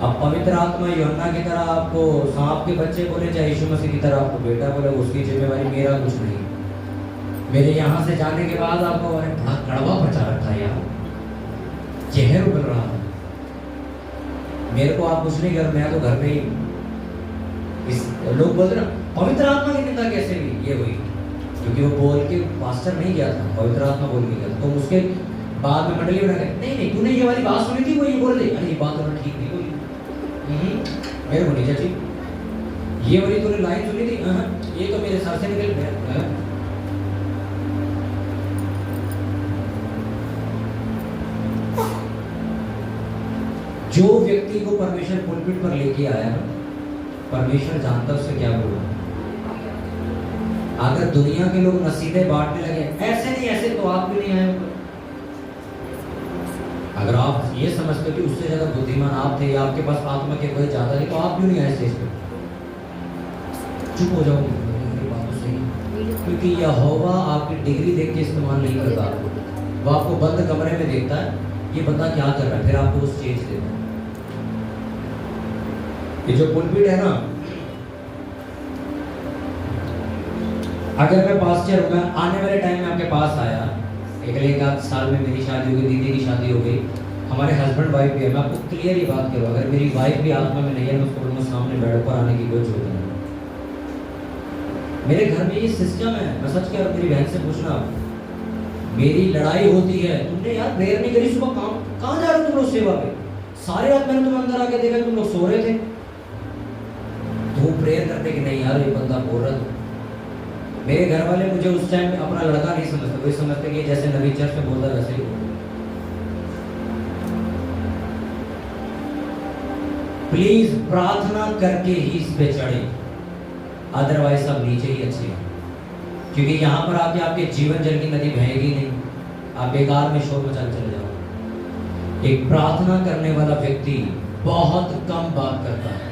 अब पवित्र आत्मा यूहन्ना की तरह आपको सांप के बच्चे बोले, चाहे यीशु मसीह की तरह आपको बेटा बोले, उसकी जिम्मेवारी मेरा कुछ नहीं। मेरे यहाँ से जाने के बाद आपको बड़ा कड़वा प्रचार था यार, जहर उगल रहा था। मेरे को आप कुछ नहीं कर, मैं तो घर पे ही इस लोग बोलते ना पवित्र आत्मा की निंदा कैसे हुई, ये हुई क्योंकि वो बोल के पास्टर नहीं गया था, पवित्र आत्मा बोल के गया था। तो उसके बाद में मंडली बना गया, नहीं नहीं तूने ये वाली बात सुनी थी, वो ये बोल दे, अरे ये बात तो ठीक नहीं बोली, मेरे को नहीं चाची, ये वाली तूने लाइन सुनी थी, ये तो मेरे सर से निकल गया। जो व्यक्ति को परमेश्वर पुलपिट पर लेके आया ना, परमेश्वर जानता उससे क्या बोला। अगर दुनिया के लोग नसीहतें बांटने लगे, ऐसे नहीं ऐसे, तो आप भी नहीं आए। अगर आप ये समझते हो कि उससे ज्यादा बुद्धिमान आप थे या आपके पास आत्मा के कोई ज्यादा नहीं, तो आप क्यों नहीं आए स्टेज पे? चुप हो जाओगे, मेरी बात तो सही, क्योंकि यहोवा आपकी डिग्री देख के इस्तेमाल नहीं करता, वो आपको बंद कमरे में देखता है, ये बंदा क्या कर रहा है, फिर आपको वो स्टेज देता है। ये जो पुलपिट है ना, अगर मैं पास्टर हूँ, मैं आने वाले टाइम में आपके पास आया, एक आध साल में मेरी शादी हो गई, दीदी की शादी हो गई, हमारे हस्बैंड वाइफ भी है, मैं आपको क्लियर ही बात करूँ, अगर मेरी वाइफ भी आत्मा में नहीं है, मैं उसको बोलूँगा सामने बेड पर आने की कोई जरूरत नहीं। मेरे घर में ये सिस्टम है, मैं सच कह रहा हूँ, मेरी बहन से पूछना, मेरी लड़ाई होती है, तुमने यार प्रेयर नहीं करी सुबह, कहाँ जा रहे हो तुम लोग सेवा पे, सारे रात मैंने तुम्हें अंदर आके देखा तुम लोग सो रहे थे, तो प्रेयर करते कि नहीं यार ये बंदा बोल रहा था। मेरे घर वाले मुझे उस टाइम अपना लड़का नहीं समझते, वही समझते कि जैसे नबी चर्च में बोलता वैसे ही। प्लीज प्रार्थना करके ही इस पे चढ़े, अदरवाइज सब नीचे ही अच्छे हैं, क्योंकि यहाँ पर आके आपके जीवन जल की नदी बहेगी नहीं, आप बेकार में शोर मचा चले जाओ। एक प्रार्थना करने वाला व्यक्ति बहुत कम बात करता है।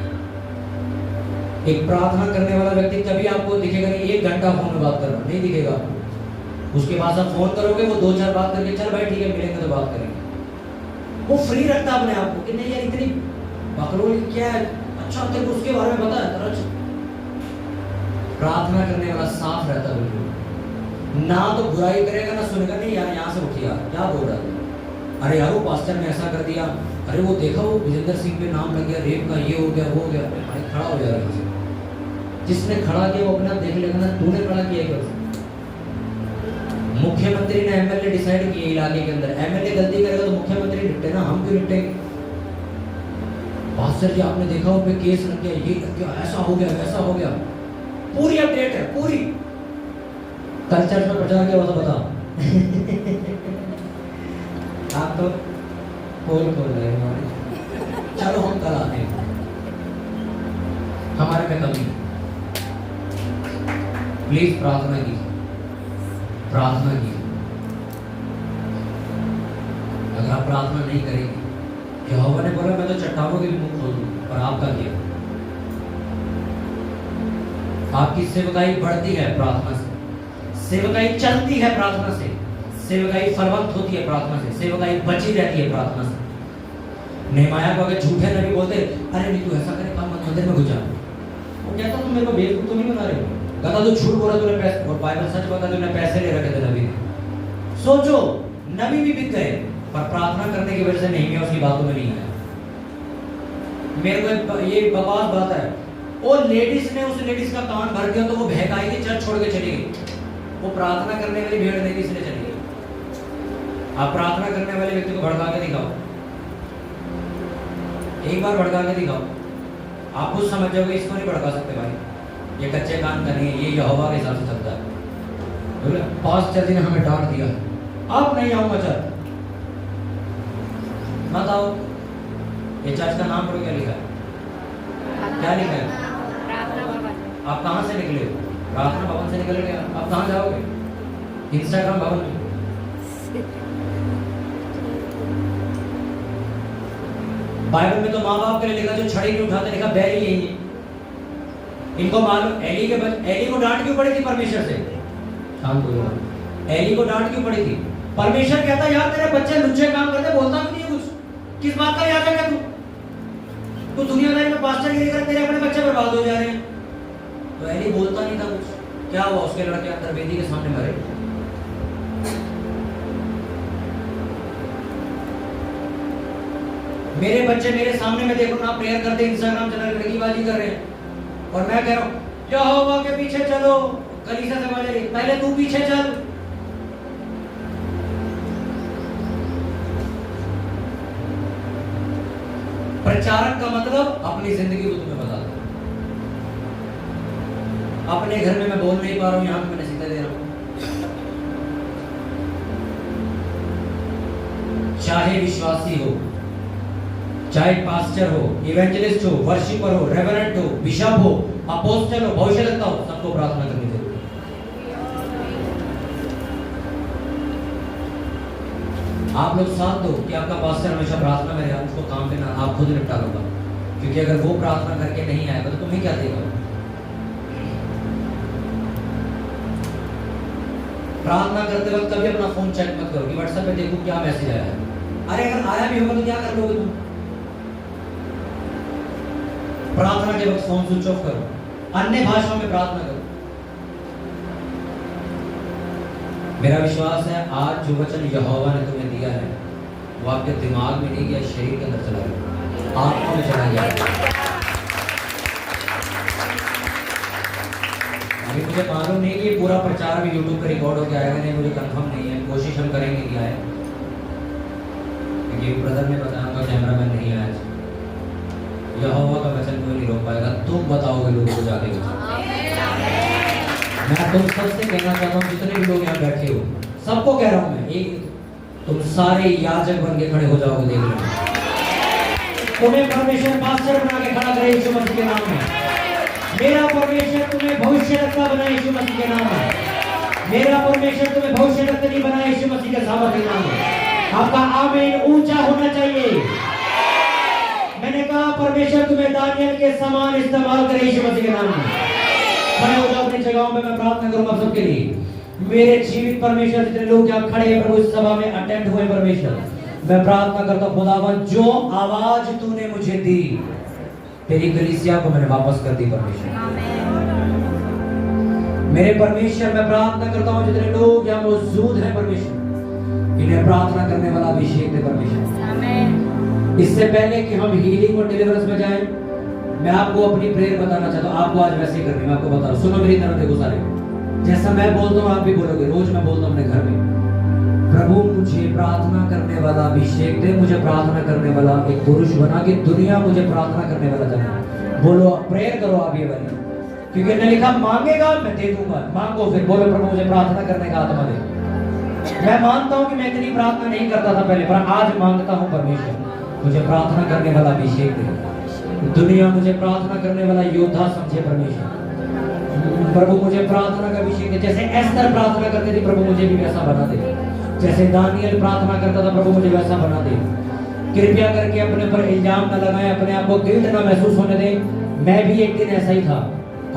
एक प्रार्थना करने वाला व्यक्ति कभी आपको दिखेगा नहीं 1 घंटा फोन में बात कर रहा, नहीं दिखेगा आपको। उसके बाद आप फोन करोगे, वो 2-4 बात करके चल भाई ठीक है मिलेंगे तो बात करेंगे। वो फ्री रखता अपने आप को कि नहीं यार इतनी बकरोल क्या है, अच्छा तेरे को उसके बारे में पता है। प्रार्थना करने वाला साफ रहता है बिल्कुल, ना तो बुराई करेगा ना सुनेगा, नहीं यार यहाँ से उठिया क्या बोल रहा है, अरे यार वो पास्टर ने ऐसा कर दिया, अरे वो देखा वो विजेंद्र सिंह पे नाम लग गया रेप का, ये हो गया वो हो गया, भाई खड़ा हो जाएगा। जिसने खड़ा किया वो अपना देख लेगा ना, तूने खड़ा किया क्या? मुख्यमंत्री ने एमएलए डिसाइड किया इलाके के अंदर, एमएलए गलती करेगा तो मुख्यमंत्री निपटे ना, हम क्यों निपटेंगे? पास्टर जी आपने देखा उन पे केस लग गया, ये लग गया, ऐसा हो गया वैसा हो गया, पूरी अपडेट है पूरी। कल चर्च में प्रचार किया हुआ था बता आप तो खोल रहे हैं हमारे। चलो हम कल आते हैं, हमारे में कमी। प्लीज प्रार्थना कीजिए, प्रार्थना कीजिए। अगर आप प्रार्थना नहीं करेंगे, यहोवा ने बोला मैं तो चट्टानों के भी मुंह खोल दूं, पर आपका क्या? आपकी सेवकाई बढ़ती है प्रार्थना से, सेवकाई चलती है प्रार्थना से, सेवकाई फलवंत होती है प्रार्थना से, सेवकाई बची रहती है प्रार्थना से। नेहमाया को अगर झूठे नबी बोलते अरे नहीं तू ऐसा करे काम मंदिर में घुस जा, वो कहता तुम मेरे को बेवकूफ तो नहीं बना रहे हो, कहता तू झूठ बोला तूने पैसे, और बाइबल सच बता तूने पैसे ले रखे थे नबी ने। सोचो नबी भी बिक गए, पर प्रार्थना करने की वजह से नहीं उसकी बातों में नहीं आया। मेरे को ये बकवास बात है, और लेडीज ने उस लेडीज का कान भर दिया तो वो बहकाई थी, चर्च छोड़ के चली गई। वो प्रार्थना करने वाली भीड़ नहीं थी इसलिए चली गई। आप प्रार्थना करने वाले व्यक्ति को भड़का के दिखाओ, एक बार भड़का के दिखाओ, आप खुद समझ जाओगे इसको नहीं भड़का सकते भाई, ये कच्चे कान का नहीं है, ये यहोवा के हिसाब से चलता है। 5-4 दिन हमें डांट दिया, अब नहीं आऊंगा चल, मत आओ। ये चर्च का नाम पढ़ो, क्या लिखा है? क्या लिखा है? आप कहाँ से निकले हो? प्रार्थना भवन से निकल गए। आप कहाँ जाओगे? इंस्टाग्राम भवन में। बाइबल में तो माँ बाप के लिए लिखा, जो छड़ी नहीं उठाते, लिखा बैरी यही है। इनको मालूम एली को डांट क्यों पड़ी थी परमेश्वर से? शांत हो जाओ। एली को डांट क्यों पड़ी थी? परमेश्वर कहता यार तेरे बच्चे लुच्चे काम करते, बोलता भी नहीं है कुछ, किस बात का याद है? तू दुनियादारी में पास्टरगिरी कर, तेरे अपने बच्चे बर्बाद हो जा रहे हैं। तो एली बोलता नहीं था कुछ। क्या हुआ? उसके लड़के अंदर वेदी के सामने मरे। मेरे बच्चे मेरे सामने में देखो ना प्रेयर करते, इंस्टाग्राम चैनल लड़कीबाजी कर रहे हैं, और मैं कह रहा हूं यहोवा के पीछे चलो। कलीसिया से बोले पहले तू पीछे चल। प्रचारक का मतलब अपनी जिंदगी को तुम्हें बता दो। अपने घर में मैं बोल नहीं पा रहा हूं, यहां पे मैं नसीहतें दे रहा हूं। चाहे विश्वासी हो, चाहे पास्टर हो, इवेंजलिस्ट हो, वर्शिपर हो, रेवरेंट हो, बिशप हो, अपोस्टल हो, भविष्यवक्ता हो, सबको प्रार्थना करनी चाहिए। आप लोग साथ दो कि आपका पास्टर हमेशा प्रार्थना में रहे, उसको काम पे ना, आप खुद निपटा लोगा, क्योंकि अगर वो प्रार्थना करके नहीं आएगा तो तुम्हें क्या देगा? प्रार्थना करते वक्त कभी अपना फोन चेक मत करो कि व्हाट्सएप पे देखो क्या मैसेज आया है। अरे अगर आया भी होगा तो क्या कर लोगे तुम? प्रार्थना के वक्त फोन स्विच ऑफ करो, अन्य भाषाओं में प्रार्थना करो। मेरा विश्वास है आज जो वचन यहोवा ने तुम्हें दिया है वो आपके दिमाग में नहीं गया, शरीर के अंदर चला गया, आत्मा में चला गया। अभी मुझे मालूम नहीं कि पूरा प्रचार भी यूट्यूब पे रिकॉर्ड होकर आएगा नहीं, मुझे कंफर्म नहीं है। कोशिश हम करेंगे कि आए, क्योंकि ब्रदर ने बताया उनका कैमरामैन नहीं आया। यहोवा का वचन कोई नहीं रोक पाएगा, तुम बताओगे लोगों को जाके। मैं तुम सबसे कहना चाहता हूँ, जितने भी लोग यहाँ बैठे हो, सबको कह रहा हूँ मैं, एक तुम सारे याजक बन के खड़े हो जाओगे। देख लो, तुम्हें परमेश्वर पास्टर बना के खड़ा करे यीशु मसीह के नाम में। मेरा परमेश्वर तुम्हें भविष्यवक्ता बनाए यीशु मसीह के नाम में। मेरा परमेश्वर तुम्हें भविष्यवक्ता नहीं बनाए यीशु मसीह के सामर्थ्य के नाम में। आपका आमीन ऊंचा होना चाहिए। मैंने कहा परमेश्वर तुम्हें दानियल के समान इस्तेमाल करे यीशु मसीह के नाम में। खड़े हो जाओ अपनी जगहों पे, मैं प्रार्थना करूंगा सबके लिए। मेरे जीवित परमेश्वर, जितने लोग यहाँ खड़े हैं प्रभु, इस सभा में अटेंड हुए परमेश्वर, मैं प्रार्थना करता हूं खुदावन, जो आवाज तूने मुझे दी, तेरी कलीसिया को मैंने वापस कर दी परमेश्वर। मेरे परमेश्वर, मैं प्रार्थना करता हूं जितने लोग यहाँ मौजूद हैं परमेश्वर, इन्हें प्रार्थना करने वाला अभिषेक दे परमेश्वर। इससे पहले कि हम हीलिंग और डिलीवरेंस में जाएं, मैं आपको अपनी प्रेयर बताना चाहता हूँ। आपको आज वैसे ही करनी है, मैं आपको बता रहा हूँ। सुनो मेरी तरफ, देखो सारे, जैसा मैं बोलता हूँ आप भी बोलोगे। रोज मैं बोलता हूँ अपने घर में, प्रभु मुझे प्रार्थना करने वाला अभिषेक दे, मुझे प्रार्थना करने वाला एक पुरुष बना के दुनिया मुझे प्रार्थना करने वाला जाने। बोलो, प्रेयर करो आप ये वाली, क्योंकि ने लिखा मांगेगा मैं दे दूंगा। मांगो फिर, बोलो प्रभु मुझे प्रार्थना करने का आत्मा दे। मैं मानता हूँ कि मैं इतनी प्रार्थना नहीं करता था पहले, पर आज मांगता हूँ परमेश्वर मुझे प्रार्थना करने वाला अभिषेक दे। दुनिया मुझे प्रार्थना करने वाला योद्धा समझे परमेश्वर। प्रभु मुझे प्रार्थना का अभिषेक दे। जैसे एस्तर प्रार्थना करती थी, प्रभु मुझे भी वैसा बना दे। जैसे दानियल प्रार्थना करता था, प्रभु मुझे वैसा बना दे। कृपया करके अपने पर इल्जाम न लगाएं, अपने आप को गिल्ट न महसूस होने दें। मैं भी एक दिन ऐसा ही था।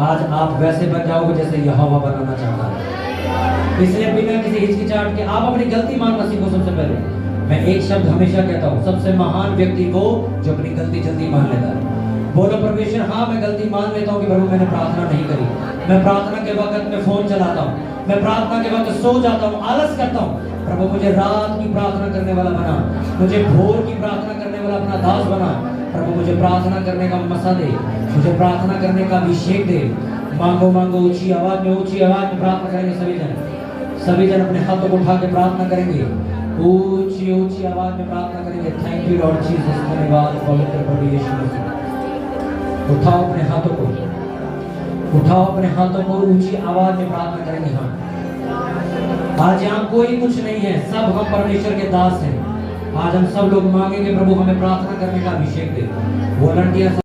आज आप वैसे बन जाओगे जैसे यहोवा बनाना चाहता है। इसलिए बिना किसी हिचकिचाहट के आप अपनी गलती मानना सीखो। सबसे पहले मैं एक शब्द हमेशा कहता हूँ, सबसे महान व्यक्ति वो जो अपनी गलती जल्दी मान लेता है। बोलो परमेश्वर, हाँ मैं गलती मान लेता हूँ कि प्रभु मैंने प्रार्थना नहीं करी। मैं प्रार्थना के वक्त में फोन चलाता हूँ, मैं प्रार्थना के वक्त सो जाता हूँ, आलस करता हूँ। प्रभु मुझे रात की प्रार्थना करने वाला बना, मुझे भोर की प्रार्थना करने वाला अपना दास बना। प्रभु मुझे प्रार्थना करने का मसा दे, मुझे प्रार्थना करने का अभिषेक दे। मांगो मांगो, ऊंची आवाज में प्रार्थना करेंगे सभी जन अपने हाथों को उठा के प्रार्थना करेंगे, ऊंची आवाज में प्रार्थना करेंगे। थैंक यू लॉर्ड जीसस, धन्यवाद पवित्र प्रभु यीशु मसीह। उठाओ अपने हाथों को, उठाओ अपने हाथों को, ऊंची आवाज में प्रार्थना करेंगे। हम आज यहाँ कोई कुछ नहीं है, सब हम परमेश्वर के दास हैं। आज हम सब लोग मांगेंगे प्रभु हमें प्रार्थना करने का अभिषेक दे। वॉलंटियर